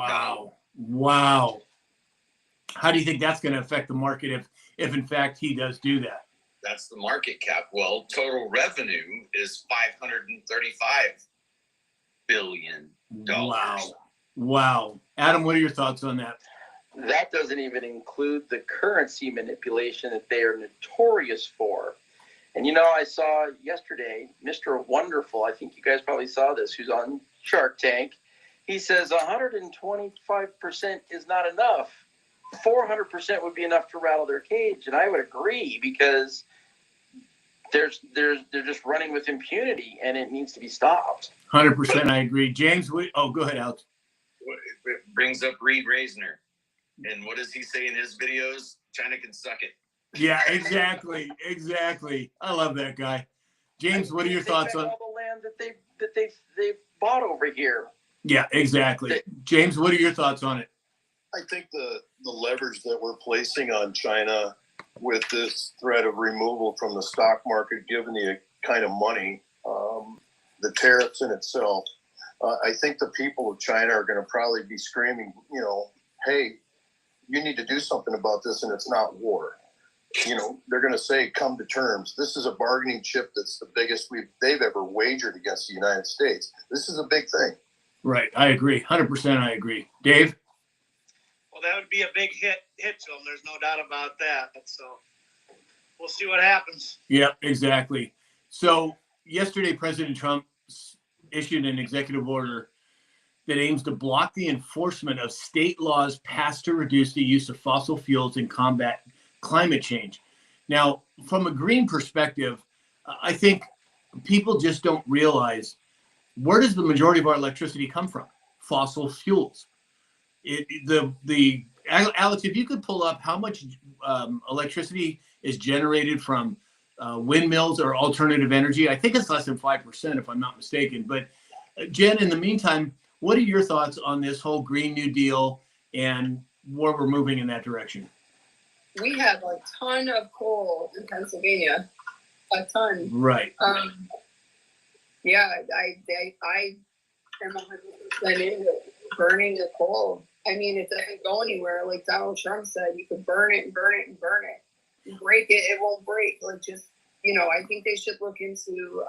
Wow. How do you think that's going to affect the market if in fact he does do that? That's the market cap. Well, total revenue is $535 billion. Wow. Adam, what are your thoughts on that? That doesn't even include the currency manipulation that they are notorious for. And you know, I saw yesterday, Mr. Wonderful, I think you guys probably saw this, who's on Shark Tank. He says 125% is not enough. 400% would be enough to rattle their cage. And I would agree, because they're just running with impunity, and it needs to be stopped. 100%, I agree. James, go ahead, Alex. It brings up Reed Reisner. And what does he say in his videos? China can suck it. Yeah, exactly. I love that guy. James, what are your thoughts on all the land that they've bought over here? Yeah, exactly. James, what are your thoughts on it? I think the leverage that we're placing on China with this threat of removal from the stock market, given the kind of money, the tariffs in itself, I think the people of China are going to probably be screaming, hey, you need to do something about this, and it's not war. They're going to say, come to terms. This is a bargaining chip that's the biggest they've ever wagered against the United States. This is a big thing. Right. I agree. 100% I agree. Dave? Well, that would be a big hit to them. There's no doubt about that. So we'll see what happens. Yeah, exactly. So yesterday, President Trump issued an executive order that aims to block the enforcement of state laws passed to reduce the use of fossil fuels and combat climate change. Now, from a green perspective, I think people just don't realize, where does the majority of our electricity come from? Fossil fuels. Alex, if you could pull up how much electricity is generated from windmills or alternative energy, I think it's less than 5%, if I'm not mistaken. But Jen, in the meantime, what are your thoughts on this whole Green New Deal and where we're moving in that direction? We have a ton of coal in Pennsylvania, a ton. Right. Yeah, I am 100% into burning the coal. I mean, it doesn't go anywhere. Like Donald Trump said, you can burn it and burn it and burn it. You break it, it won't break. Like, just, I think they should look into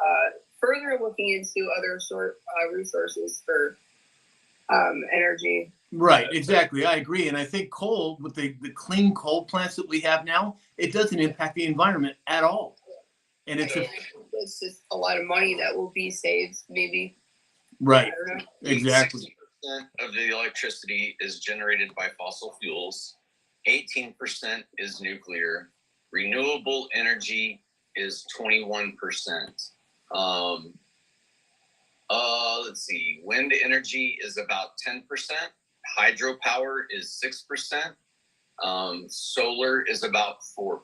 further looking into other resources for energy. Right, exactly. I agree. And I think coal, with the clean coal plants that we have now, it doesn't impact the environment at all. And it's just a lot of money that will be saved, maybe. Right, I don't know. exactly. 60% of the electricity is generated by fossil fuels. 18% is nuclear. Renewable energy is 21%. Let's see. Wind energy is about 10%. Hydropower is 6%. Solar is about 4%.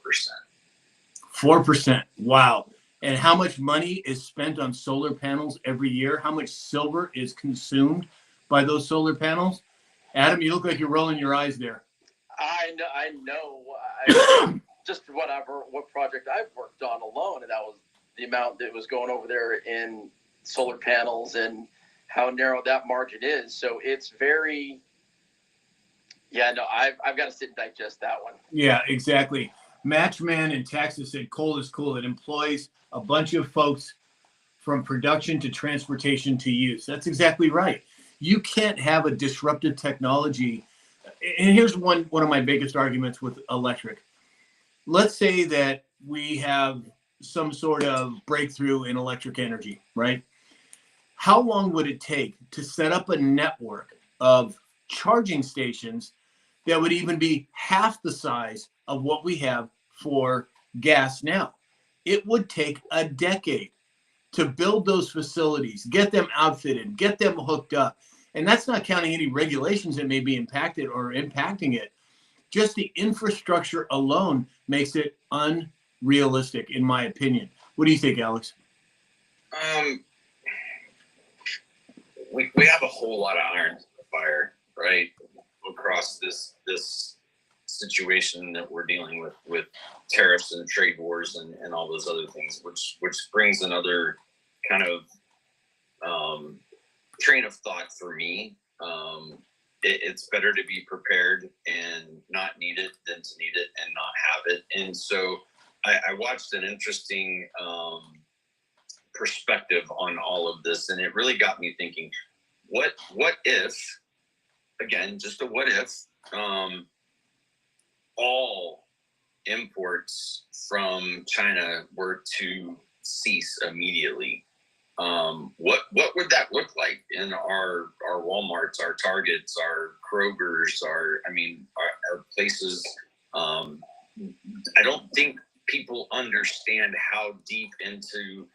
4%. Wow. And how much money is spent on solar panels every year? How much silver is consumed by those solar panels? Adam, you look like you're rolling your eyes there. I know. Just what project I've worked on alone, and that was the amount that was going over there in solar panels and how narrow that margin is. So it's very, I've got to sit and digest that one. Yeah, exactly. Matchman in Texas said coal is cool. It employs a bunch of folks from production to transportation to use. That's exactly right. You can't have a disruptive technology. And here's one of my biggest arguments with electric. Let's say that we have some sort of breakthrough in electric energy, right? How long would it take to set up a network of charging stations that would even be half the size of what we have for gas now? It would take a decade to build those facilities, get them outfitted, get them hooked up. And that's not counting any regulations that may be impacted or impacting it. Just the infrastructure alone makes it unrealistic, in my opinion. What do you think, Alex? We have a whole lot of irons in the fire, right, across this situation that we're dealing with tariffs and trade wars and all those other things, which brings another kind of train of thought for me. It's better to be prepared and not need it than to need it and not have it. And so I watched an interesting perspective on all of this, and it really got me thinking, what if, again, just a what if, all imports from China were to cease immediately, what would that look like in our Walmarts, our Targets, our Krogers, our places? I don't think people understand how deep into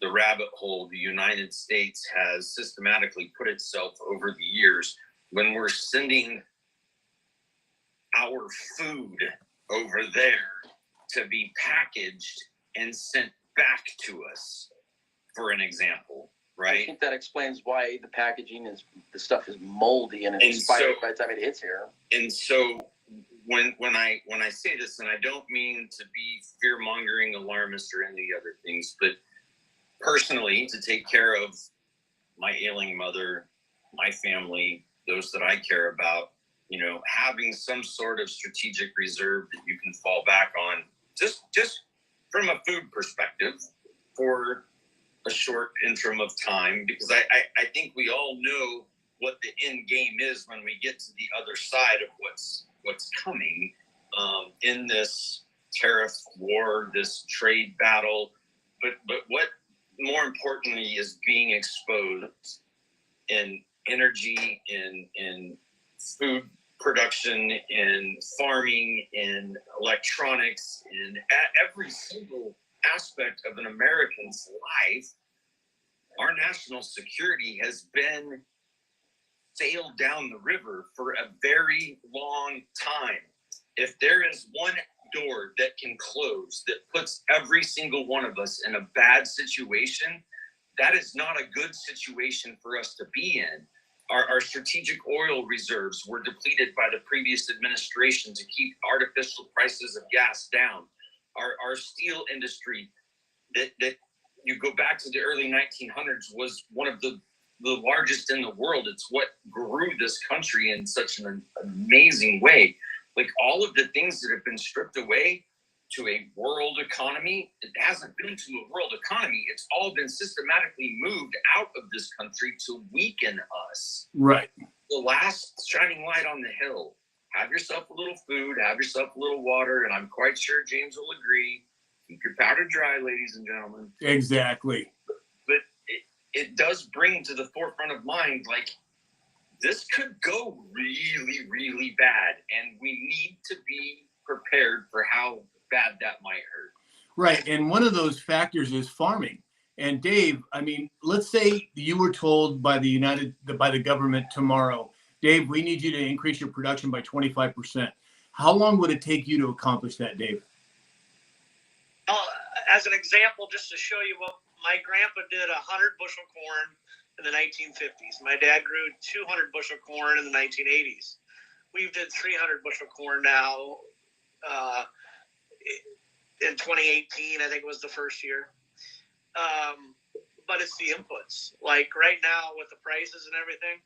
the rabbit hole the United States has systematically put itself over the years when we're sending our food over there to be packaged and sent back to us, for an example, I right? think that explains why the packaging the stuff is moldy and expired by the time it hits here. And so when I say this, and I don't mean to be fear-mongering, alarmist, or any other things, but personally, to take care of my ailing mother, my family, those that I care about, having some sort of strategic reserve that you can fall back on, just from a food perspective, for a short interim of time, because I think we all know what the end game is when we get to the other side of what's coming in this tariff war, this trade battle. But what more importantly is being exposed in energy, in food production, in farming, in electronics, in every single aspect of an American's life. Our national security has been sailed down the river for a very long time. If there is one door that can close that puts every single one of us in a bad situation, that is not a good situation for us to be in. Our strategic oil reserves were depleted by the previous administration to keep artificial prices of gas down. Our steel industry, that you go back to the early 1900s, was one of the largest in the world. It's what grew this country in such an amazing way. Like, all of the things that have been stripped away to a world economy, it hasn't been to a world economy. It's all been systematically moved out of this country to weaken us. Right. The last shining light on the hill. Have yourself a little food, have yourself a little water, and I'm quite sure James will agree. Keep your powder dry, ladies and gentlemen. Exactly. But it does bring to the forefront of mind, like, this could go really, really bad, and we need to be prepared for how bad that might hurt. Right. And one of those factors is farming. And Dave, let's say you were told by the government tomorrow, Dave, we need you to increase your production by 25%. How long would it take you to accomplish that, Dave? As an example, just to show you what my grandpa did, 100 bushel corn in the 1950s. My dad grew 200 bushel corn in the 1980s. We did 300 bushel corn now. In 2018, I think it was the first year. But it's the inputs. Like right now with the prices and everything,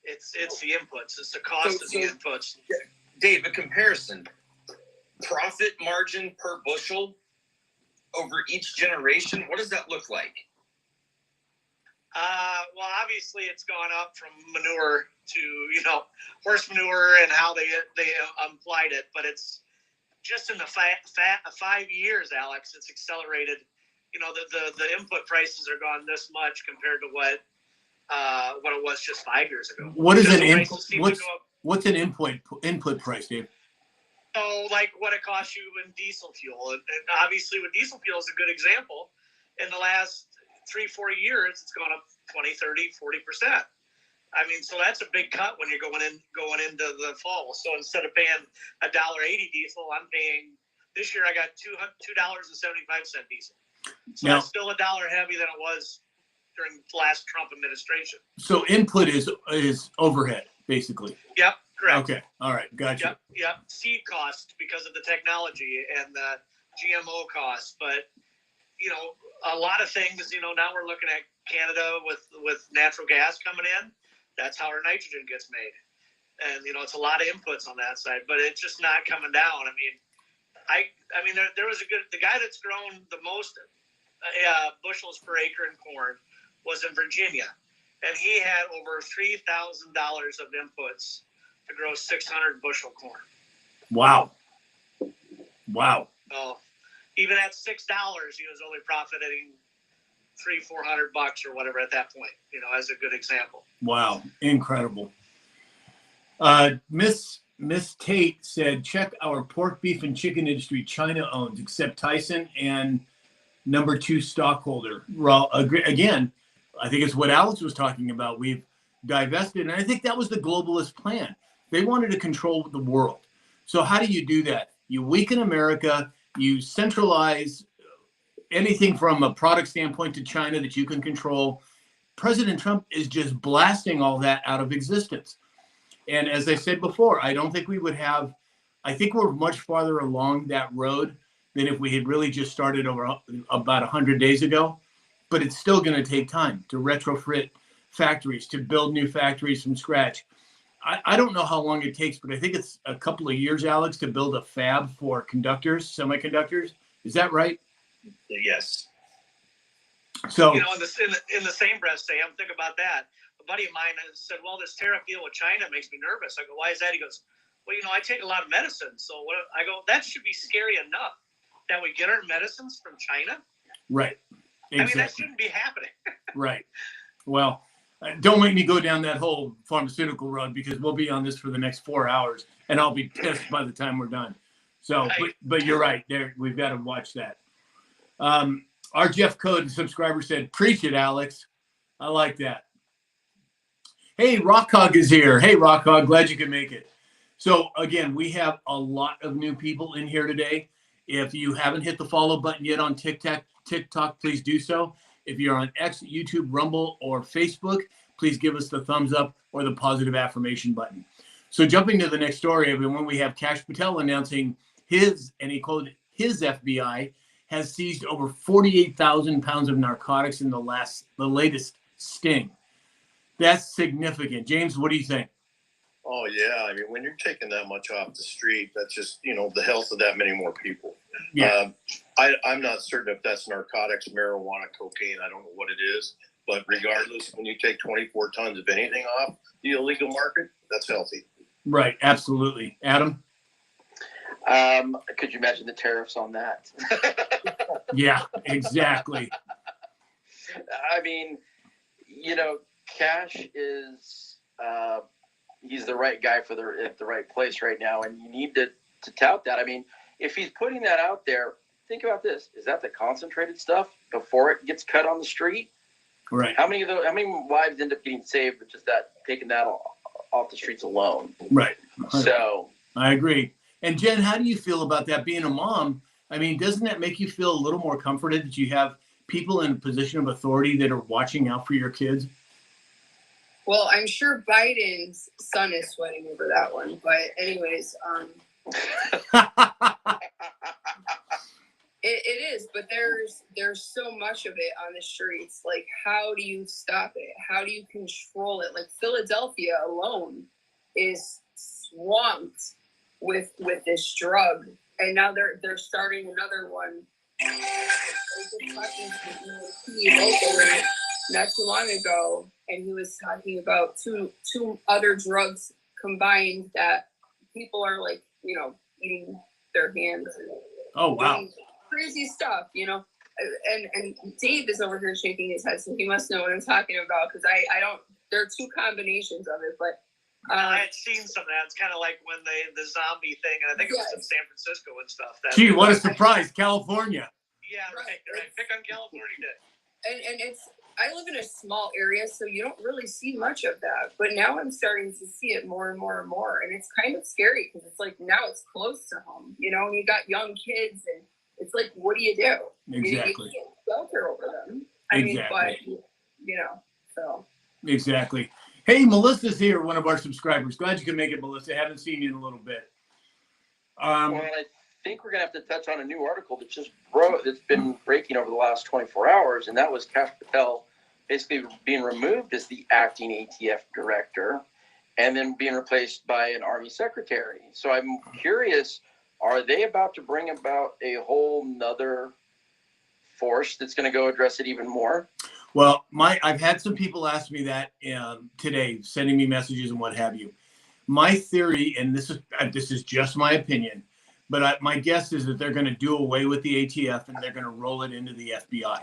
it's the inputs. It's the cost of the inputs. Dave, a comparison. Profit margin per bushel over each generation, what does that look like? Well, obviously it's gone up from manure to, horse manure and how they applied it, but it's just in the 5 years, Alex, it's accelerated. The input prices are gone this much compared to what it was just 5 years ago. What is an input? What's an input price, Dave? So, like what it costs you in diesel fuel, and obviously with diesel fuel is a good example. In the last 3-4 years, it's gone up 20, 30, 40%. So that's a big cut when you're going into the fall. So instead of paying $1.80 diesel, I'm paying this year. I got $2.75 diesel. So now, that's still $1 heavy than it was during the last Trump administration. So input is overhead, basically. Yep, correct. Okay, all right, gotcha. Yep. Seed cost because of the technology and the GMO costs, but a lot of things. Now we're looking at Canada with natural gas coming in. That's how our nitrogen gets made. And, it's a lot of inputs on that side, but it's just not coming down. There was the guy that's grown the most bushels per acre in corn was in Virginia. And he had over $3,000 of inputs to grow 600 bushel corn. Wow. Wow. So even at $6, he was only profiting $300-400 or whatever at that point, as a good example. Wow. Incredible. Miss Tate said, check our pork, beef, and chicken industry China owns, except Tyson and number 2 stockholder. Well, again, I think it's what Alex was talking about. We've divested, and I think that was the globalist plan. They wanted to control the world. So how do you do that? You weaken America, you centralize anything from a product standpoint to China that you can control. President Trump is just blasting all that out of existence. And as I said before, I don't think we would have, I think we're much farther along that road than if we had really just started over about 100 days ago. But it's still going to take time to retrofit factories, to build new factories from scratch. I don't know how long it takes, but I think it's a couple of years, Alex, to build a fab for conductors, semiconductors. Is that right? Yes. So, In the same breath, Sam, think about that. A buddy of mine said, well, this tariff deal with China makes me nervous. I go, why is that? He goes, well, I take a lot of medicine. So what? I go, that should be scary enough that we get our medicines from China. right. Exactly. I mean, that shouldn't be happening. Right. Well, don't make me go down that whole pharmaceutical road, because we'll be on this for the next 4 hours and I'll be pissed by the time we're done. So, but you're right there. We've got to watch that. Our Jeff Code subscriber said, preach it, Alex. I like that. Hey, Rock Hog is here. Hey, Rock Hog, glad you could make it. So again, we have a lot of new people in here today. If you haven't hit the follow button yet on TikTok, please do so. If you're on X, YouTube, Rumble, or Facebook, please give us the thumbs up or the positive affirmation button. So jumping to the next story, everyone, we have Kash Patel announcing his FBI has seized over 48,000 pounds of narcotics in the latest sting. That's significant. James, what do you think? Oh, yeah. I mean, when you're taking that much off the street, that's just, the health of that many more people. Yeah. I'm not certain if that's narcotics, marijuana, cocaine. I don't know what it is. But regardless, when you take 24 tons of anything off the illegal market, that's healthy. Right. Absolutely. Adam? Could you imagine the tariffs on that? Yeah, exactly. I mean, Kash is he's the right guy at the right place right now, and you need to tout that. I mean, if he's putting that out there, think about this: is that the concentrated stuff before it gets cut on the street? Right. How many lives end up getting saved with just taking that off the streets alone? Right. So I agree. And Jen, how do you feel about that? Being a mom, I mean, doesn't that make you feel a little more comforted that you have people in a position of authority that are watching out for your kids? Well, I'm sure Biden's son is sweating over that one. But anyways, it is. But there's so much of it on the streets. Like, how do you stop it? How do you control it? Like, Philadelphia alone is swamped with this drug, and now they're starting another one. Not too long ago, and he was talking about two other drugs combined that people are like, eating their hands. Oh, wow. Crazy stuff, And Dave is over here shaking his head, so he must know what I'm talking about, because I don't. There are two combinations of it, but I had seen some of that. It's kind of like when the zombie thing, and I think it was in San Francisco and stuff. Gee, what a surprise, California. Yeah, right. Pick on California Day. And I live in a small area, so you don't really see much of that. But now I'm starting to see it more and more and more, and it's kind of scary because it's like now it's close to home, and you got young kids, and it's like, what do you do? Exactly. You can't shelter over them. Exactly. So. Exactly. Hey, Melissa's here, one of our subscribers. Glad you could make it, Melissa. Haven't seen you in a little bit. Well, I think we're going to have to touch on a new article that's been breaking over the last 24 hours, and that was Kash Patel basically being removed as the acting ATF director and then being replaced by an Army secretary. So I'm curious, are they about to bring about a whole nother force that's going to go address it even more? Well, I've had some people ask me that today, sending me messages and what have you. My theory, and this is just my opinion, But my guess is that they're going to do away with the ATF and they're going to roll it into the FBI.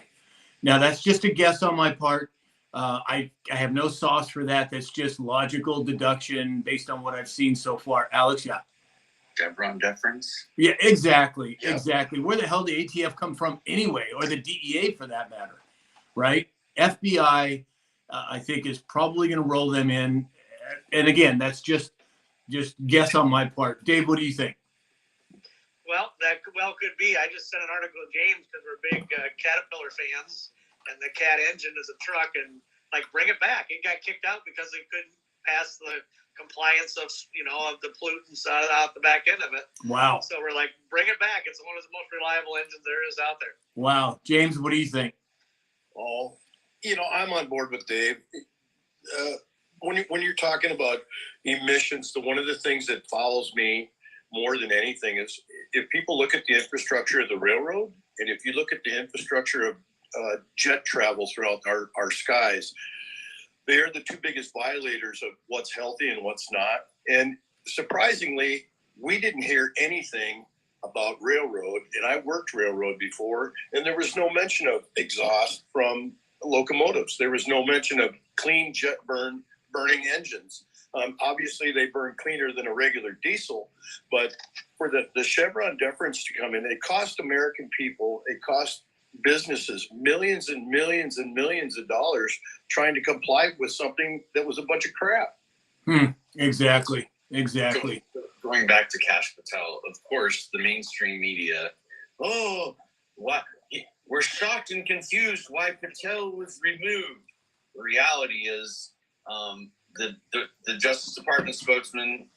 Now, that's just a guess on my part. I have no sauce for that. That's just logical deduction based on what I've seen so far. Alex, yeah. Chevron deference. Yeah, exactly. Yep. Exactly. Where the hell did the ATF come from anyway, or the DEA for that matter, right? FBI, I think, is probably going to roll them in. And again, that's just guess on my part. Dave, what do you think? Well, that could be. I just sent an article to James because we're big Caterpillar fans, and the Cat engine is a truck, and like bring it back. It got kicked out because it couldn't pass the compliance of the pollutants out the back end of it. Wow. So we're like, bring it back. It's one of the most reliable engines there is out there. Wow. James, what do you think? Oh, I'm on board with Dave. When you're talking about emissions, one of the things that follows me more than anything is if people look at the infrastructure of the railroad, and if you look at the infrastructure of jet travel throughout our skies, they are the two biggest violators of what's healthy and what's not. And surprisingly, we didn't hear anything about railroad, and I worked railroad before, and there was no mention of exhaust from locomotives. There was no mention of clean jet burning engines. Obviously, they burn cleaner than a regular diesel, but for the Chevron deference to come in, it cost American people, it cost businesses millions and millions and millions of dollars trying to comply with something that was a bunch of crap. Exactly. Going back to Kash Patel, of course, the mainstream media, what? We're shocked and confused why Patel was removed. The reality is, the Justice Department spokesman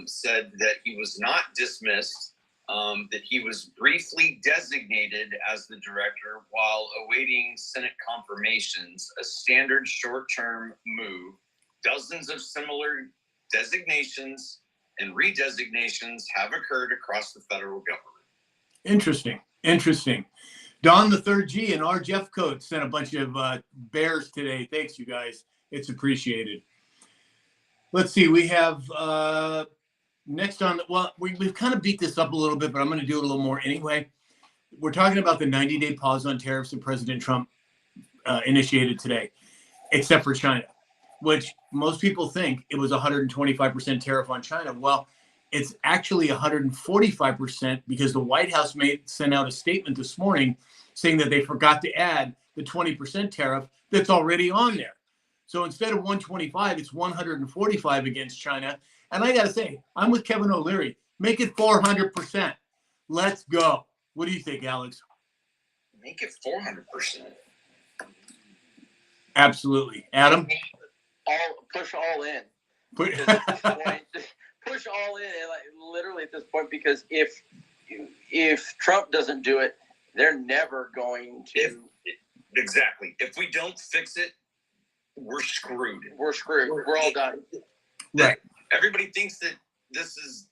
said that he was not dismissed, that he was briefly designated as the director while awaiting Senate confirmations, a standard short-term move. Dozens of similar designations and redesignations have occurred across the federal government. Interesting. Don the third G and our Jeff Coates sent a bunch of bears today. Thanks, you guys. It's appreciated. Let's see. We have next on. Well, we've kind of beat this up a little bit, but I'm going to do it a little more anyway. We're talking about the 90-day pause on tariffs that President Trump initiated today, except for China, which most people think it was 125% tariff on China. Well, it's actually 145% because the White House sent out a statement this morning saying that they forgot to add the 20% tariff that's already on there. So instead of 125, it's 145 against China. And I got to say, I'm with Kevin O'Leary. Make it 400%. Let's go. What do you think, Alex? Make it 400%. Absolutely. Adam? Push all in. Put- At this point, push all in, like, literally at this point, because if Trump doesn't do it, they're never going to. Exactly. If we don't fix it, we're screwed. We're screwed. We're all done. Right. Everybody thinks that this is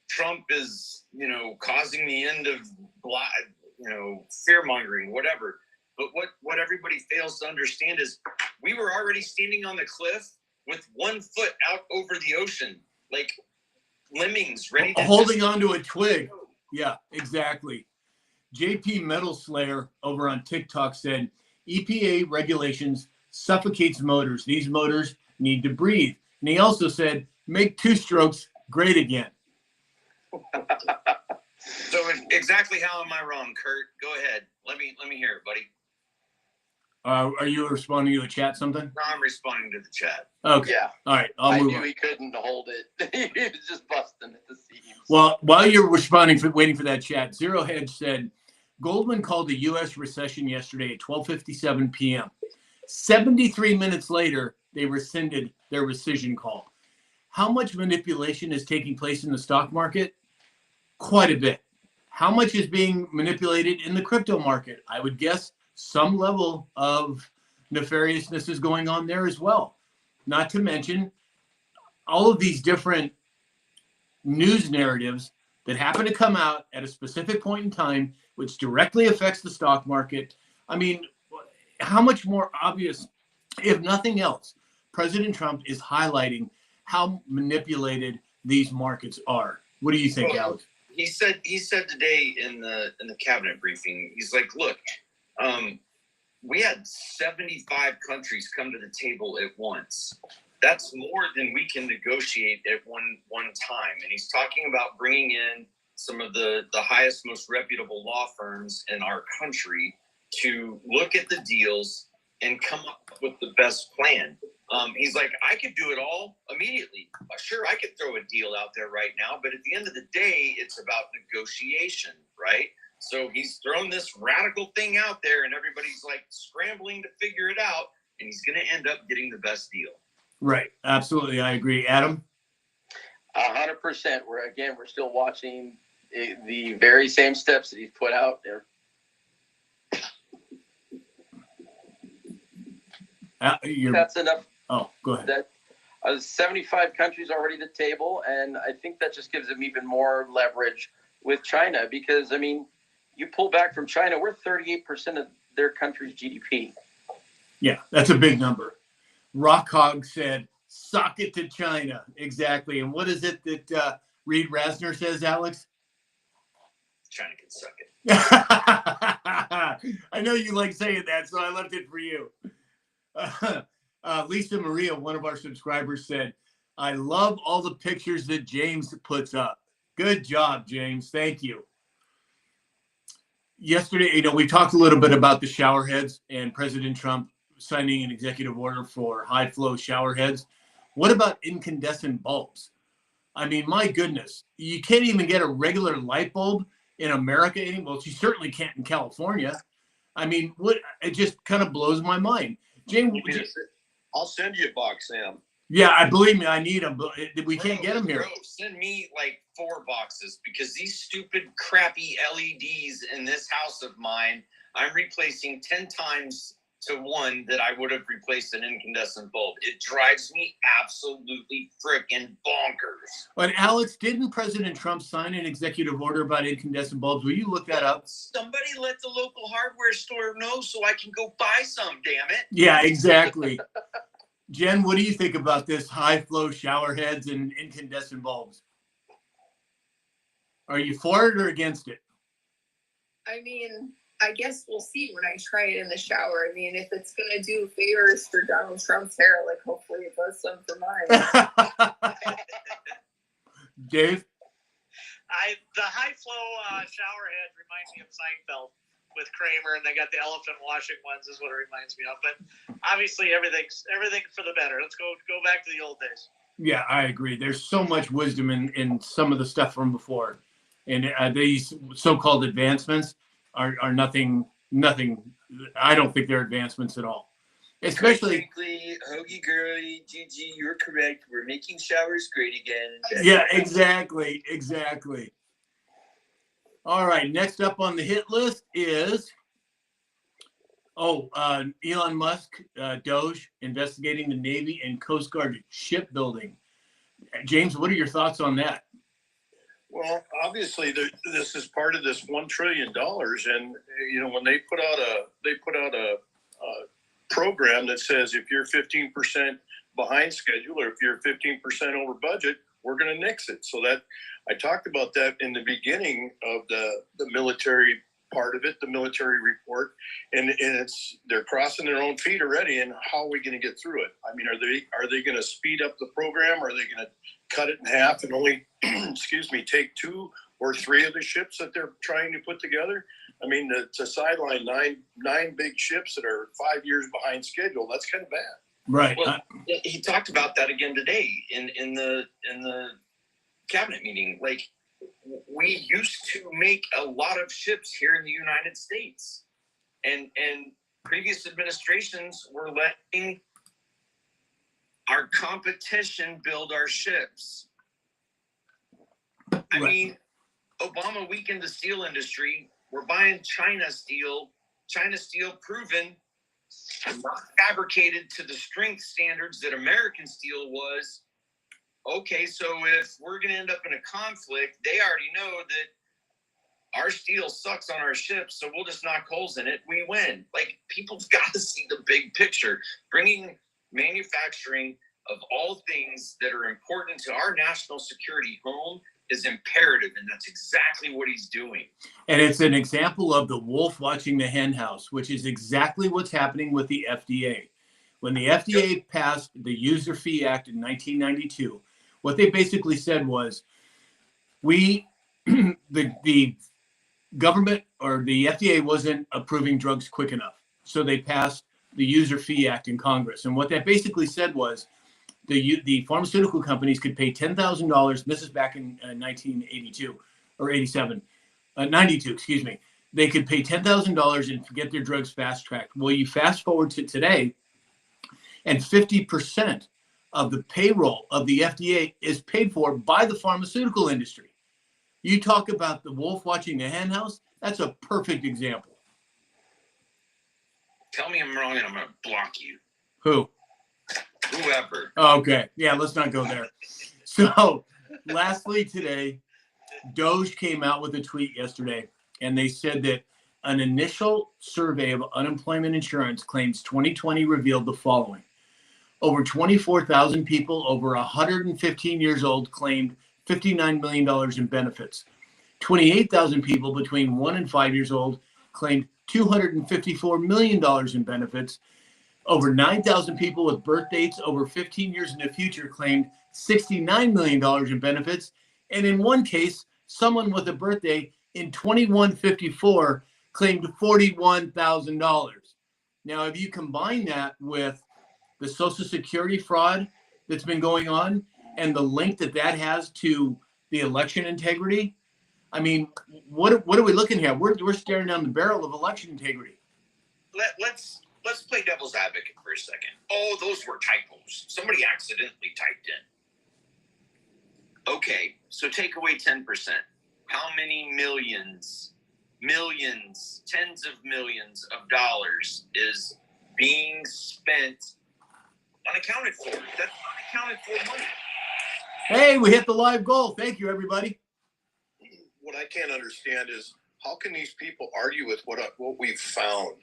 Trump is, causing the end of fear mongering, whatever. But what everybody fails to understand is we were already standing on the cliff with 1 foot out over the ocean, like lemmings ready to holding onto a twig. Yeah, exactly. JP Metal Slayer over on TikTok said, EPA regulations suffocates motors. These motors need to breathe. And he also said, make two strokes great again. So exactly how am I wrong, Kurt? Go ahead. Let me hear it, buddy. Are you responding to a chat something? No, I'm responding to the chat. Okay. Yeah. All right. I I'll move knew on. he couldn't hold it. He was just busting at the seams. Well, while you're waiting for that chat, Zero Hedge said, Goldman called the U.S. recession yesterday at 12:57 p.m. 73 minutes later, they rescinded their rescission call. How much manipulation is taking place in the stock market? Quite a bit. How much is being manipulated in the crypto market? I would guess some level of nefariousness is going on there as well. Not to mention all of these different news narratives that happen to come out at a specific point in time, which directly affects the stock market. I mean, how much more obvious, if nothing else, President Trump is highlighting how manipulated these markets are. What do you think, Well, Alex? He said today in the cabinet briefing, he's like, look, we had 75 countries come to the table at once. That's more than we can negotiate at one time. And he's talking about bringing in some of the highest, most reputable law firms in our country to look at the deals and come up with the best plan. He's like, I could do it all immediately. Sure, I could throw a deal out there right now, but at the end of the day, it's about negotiation, right? So he's thrown this radical thing out there and everybody's like scrambling to figure it out, and he's going to end up getting the best deal. Right. Absolutely. I agree. Adam? 100%. We're still watching the very same steps that he's put out there. That's enough. Oh, go ahead. That 75 countries already at the table, and I think that just gives them even more leverage with China because, I mean, you pull back from China, we're 38% of their country's GDP. Yeah, that's a big number. Rockhog said, "Sock it to China." Exactly. And what is it that Reed Rasner says, Alex? China can suck it. I know you like saying that, so I left it for you. Lisa Maria, one of our subscribers, said, "I love all the pictures that James puts up." Good job, James. Thank you. Yesterday, we talked a little bit about the shower heads and President Trump signing an executive order for high flow shower heads. What about incandescent bulbs? I mean, my goodness, you can't even get a regular light bulb in America anymore. Well, you certainly can't in California. I mean, it just kind of blows my mind. James, I'll send you a box, Sam. yeah, I believe me, I need them, but we can't get them here. Bro, send me like 4 boxes because these stupid, crappy LEDs in this house of mine, I'm replacing 10 times to 1 that I would have replaced an incandescent bulb. It drives me absolutely freaking bonkers. But Alex, didn't President Trump sign an executive order about incandescent bulbs? Will you look that up? Somebody let the local hardware store know so I can go buy some, damn it. Yeah, exactly. Jen, what do you think about this high flow shower heads and incandescent bulbs? Are you for it or against it? I mean, I guess we'll see when I try it in the shower. I mean, if it's going to do favors for Donald Trump's hair, like hopefully it does some for mine. Dave? The high flow shower head reminds me of Seinfeld with Kramer, and they got the elephant washing ones is what it reminds me of. But obviously everything for the better. Let's go back to the old days. Yeah, I agree. There's so much wisdom in some of the stuff from before. And these so-called advancements are nothing. I don't think they're advancements at all. Especially, Hoagie Girly, Gigi, you're correct. We're making showers great again. yeah, exactly. All right, next up on the hit list is, Elon Musk, Doge, investigating the Navy and Coast Guard shipbuilding. James, what are your thoughts on that? Well, obviously, this is part of this $1 trillion, and when they put out a program that says if you're 15% behind schedule or if you're 15% over budget, we're going to nix it. So that I talked about that in the beginning of the military part of it, the military report, and they're crossing their own feet already. And how are we going to get through it? I mean, are they going to speed up the program? Are they going to cut it in half and only, take 2 or 3 of the ships that they're trying to put together? I mean, to sideline nine big ships that are 5 years behind schedule, that's kind of bad. Right. Well, he talked about that again today in the cabinet meeting. Like, we used to make a lot of ships here in the United States, and previous administrations were letting our competition build our ships. I mean, Obama weakened the steel industry. We're buying China steel proven, not fabricated to the strength standards that American steel was. Okay, so if we're going to end up in a conflict, they already know that our steel sucks on our ships, so we'll just knock holes in it. We win. Like, people's got to see the big picture. Bringing manufacturing of all things that are important to our national security home is imperative, and that's exactly what he's doing. And it's an example of the wolf watching the hen house, which is exactly what's happening with the FDA. When the FDA passed the User Fee Act in 1992, what they basically said was, the government or the FDA wasn't approving drugs quick enough. So they passed the User Fee Act in Congress. And what that basically said was the pharmaceutical companies could pay $10,000. This is back in 1982 or 87, 92, excuse me. They could pay $10,000 and get their drugs fast tracked. Well, you fast forward to today, and 50% of the payroll of the FDA is paid for by the pharmaceutical industry. You talk about the wolf watching the hen house, that's a perfect example. Tell me I'm wrong and I'm going to block you. Who? Whoever. Okay, yeah, let's not go there. So, lastly today, Doge came out with a tweet yesterday, and they said that an initial survey of unemployment insurance claims 2020 revealed the following. Over 24,000 people over 115 years old claimed $59 million in benefits. 28,000 people between 1 and 5 years old claimed $254 million in benefits. Over 9,000 people with birth dates over 15 years in the future claimed $69 million in benefits. And in one case, someone with a birthday in 2154 claimed $41,000. Now, if you combine that with the Social Security fraud that's been going on and the link that that has to the election integrity, I mean, what are we looking at? We're staring down the barrel of election integrity. Let's play devil's advocate for a second. Oh, those were typos. Somebody accidentally typed in. Okay, so take away 10%. How many millions, tens of millions of dollars is being spent unaccounted for? That's unaccounted for money. Hey, we hit the live goal. Thank you, everybody. What I can't understand is how can these people argue with what we've found?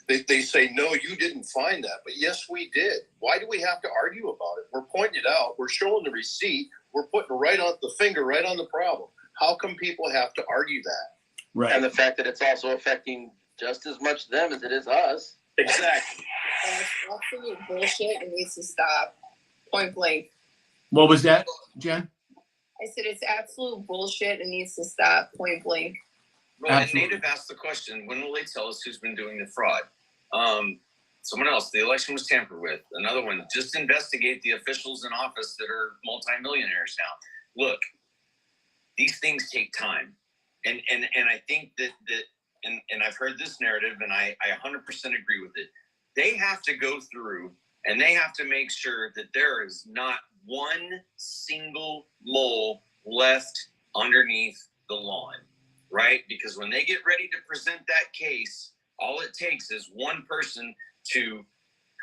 They say, no, you didn't find that. But yes, we did. Why do we have to argue about it? We're pointing it out. We're showing the receipt. We're putting the finger right on the problem. How come people have to argue that? Right. And the fact that it's also affecting just as much them as it is us. Exactly. And it's absolute bullshit. It needs to stop. Point blank. What was that, Jen? I said it's absolute bullshit. It needs to stop. Point blank. Well, and Absolutely. Native asked the question, when will they tell us who's been doing the fraud? Someone else, the election was tampered with. Another one, just investigate the officials in office that are multimillionaires now. Look, these things take time. And I think that and I've heard this narrative and I 100% agree with it. They have to go through and they have to make sure that there is not one single mole left underneath the lawn, right? Because when they get ready to present that case, all it takes is one person to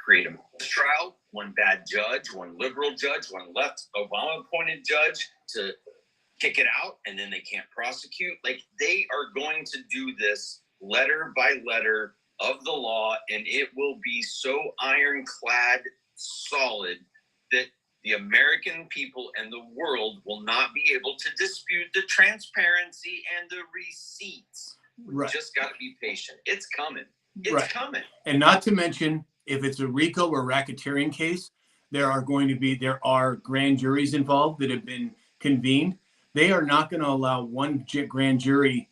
create a trial, one bad judge, one liberal judge, one left Obama-appointed judge to kick it out, and then they can't prosecute. Like, they are going to do this letter by letter of the law, and it will be so ironclad solid that the American people and the world will not be able to dispute the transparency and the receipts. Right. Just got to be patient. It's coming. It's Right. coming. And not to mention, if it's a RICO or racketeering case, there are grand juries involved that have been convened. They are not going to allow one grand jury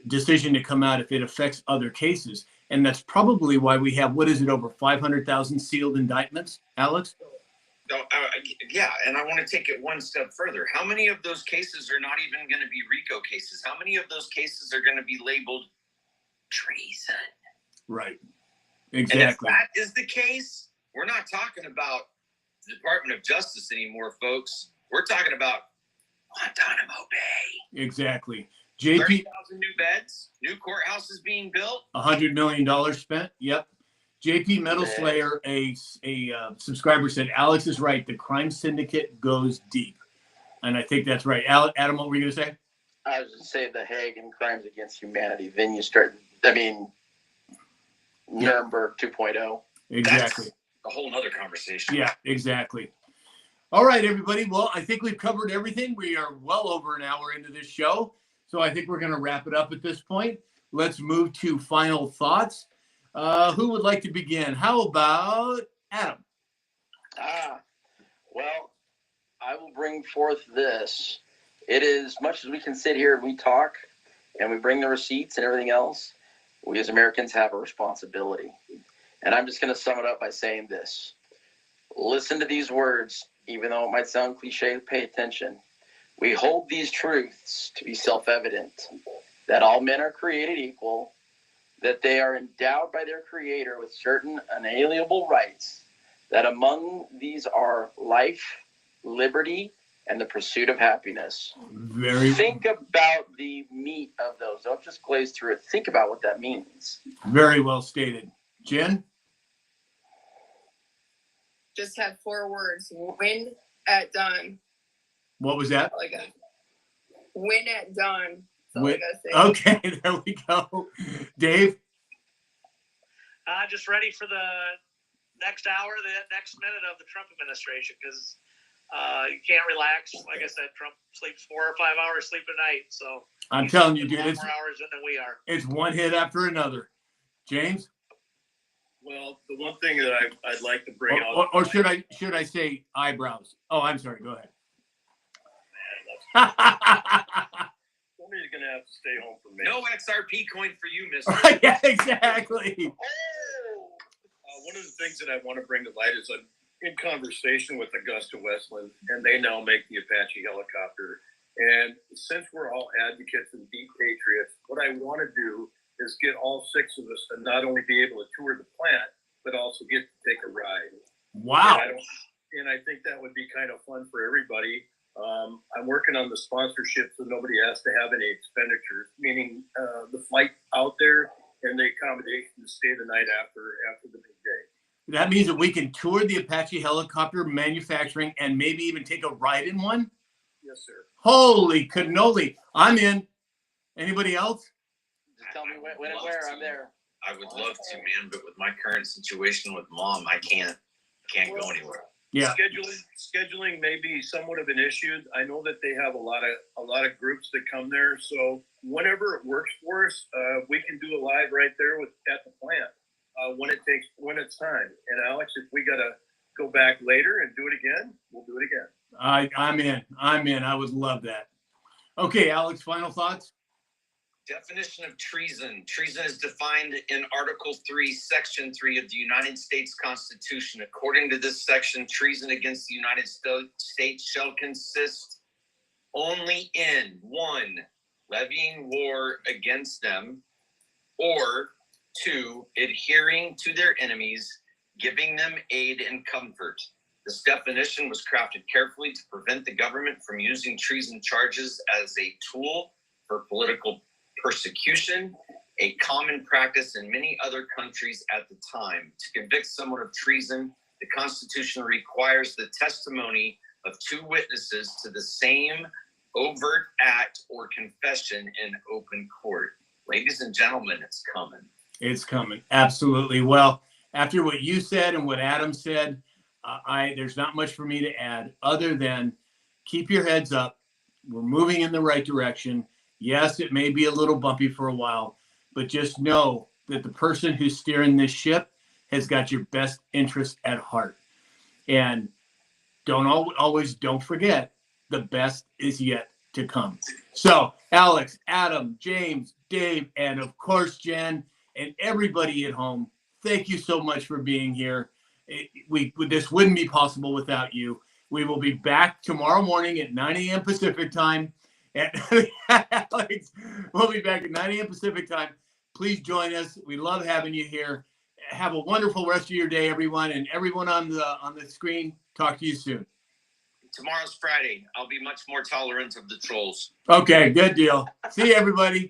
decision to come out if it affects other cases. And that's probably why we have, over 500,000 sealed indictments, Alex? No, yeah, and I want to take it one step further. How many of those cases are not even going to be RICO cases? How many of those cases are going to be labeled treason? Right. And if Exactly. that is the case, we're not talking about the Department of Justice anymore, folks. We're talking about Guantanamo Bay. Exactly. 30,000 new beds, new courthouses being built. $100 million spent. Yep. JP Metal Slayer, a subscriber said, Alex is right. The crime syndicate goes deep. And I think that's right. Adam, what were you going to say? I was just saying the Hague and crimes against humanity. Then you start, Nuremberg 2.0. Exactly. That's a whole nother conversation. Yeah, exactly. All right, everybody. Well, I think we've covered everything. We are well over an hour into this show. So I think we're going to wrap it up at this point. Let's move to final thoughts. Who would like to begin? How about Adam? Well, I will bring forth this. It is much as we can sit here and we talk and we bring the receipts and everything else, we as Americans have a responsibility. And I'm just going to sum it up by saying this. Listen to these words, even though it might sound cliche, pay attention. We hold these truths to be self-evident, that all men are created equal, that they are endowed by their Creator with certain unalienable rights, that among these are life, liberty, and the pursuit of happiness. Think about the meat of those. Don't just glaze through it. Think about what that means. Very well stated. Jen? Just have 4 words. Win at dawn. What was that? All I got. Win at dawn. That's all Win- I gotta say. Okay, there we go. Dave? Just ready for the next hour, the next minute of the Trump administration, because you can't relax. Like I said, Trump sleeps 4 or 5 hours sleep a night. So I'm telling you, dude, more it's hours in than we are. one hit after another. James? Well, the one thing that I'd like to bring out. Or should I say eyebrows? Oh, I'm sorry. Go ahead. Somebody's gonna have to stay home for me. No XRP coin for you, mister. Yeah, exactly. One of the things that I want to bring to light is I'm in conversation with Augusta Westland, and they now make the Apache helicopter. And since we're all advocates and deep patriots, what I want to do is get all 6 of us to not only be able to tour the plant, but also get to take a ride. Wow. And I think that would be kind of fun for everybody. I'm working on the sponsorship so nobody has to have any expenditures, meaning the flight out there and the accommodation to stay the night after the big day. That means that we can tour the Apache helicopter manufacturing and maybe even take a ride in one? Yes, sir. Holy cannoli. I'm in. Anybody else? Just tell me when and where. I'm there. I would love to, man, but with my current situation with mom, I can't go anywhere. Yeah. Scheduling may be somewhat of an issue. I know that they have a lot of groups that come there. So whenever it works for us, we can do a live right there at the plant when it's time. And Alex, if we gotta go back later and do it again, we'll do it again. I'm in. I would love that. Okay, Alex, final thoughts? Definition of treason. Treason is defined in Article 3, Section 3 of the United States Constitution. According to this section, treason against the United States shall consist only in 1, levying war against them, or 2, adhering to their enemies, giving them aid and comfort. This definition was crafted carefully to prevent the government from using treason charges as a tool for political persecution, a common practice in many other countries at the time. To convict someone of treason, the Constitution requires the testimony of 2 witnesses to the same overt act or confession in open court. Ladies and gentlemen, it's coming. It's coming. Absolutely. Well, after what you said and what Adam said, there's not much for me to add other than keep your heads up. We're moving in the right direction. Yes, it may be a little bumpy for a while, but just know that the person who's steering this ship has got your best interest at heart. And don't forget, the best is yet to come. So, Alex, Adam, James, Dave, and of course, Jen, and everybody at home, thank you so much for being here. This wouldn't be possible without you. We will be back tomorrow morning at 9 a.m. Pacific time. Alex, we'll be back at 9 a.m. Pacific time. Please join us. We love having you here. Have a wonderful rest of your day, everyone. And everyone on the screen, talk to you soon. Tomorrow's Friday. I'll be much more tolerant of the trolls. Okay, good deal. See you, everybody.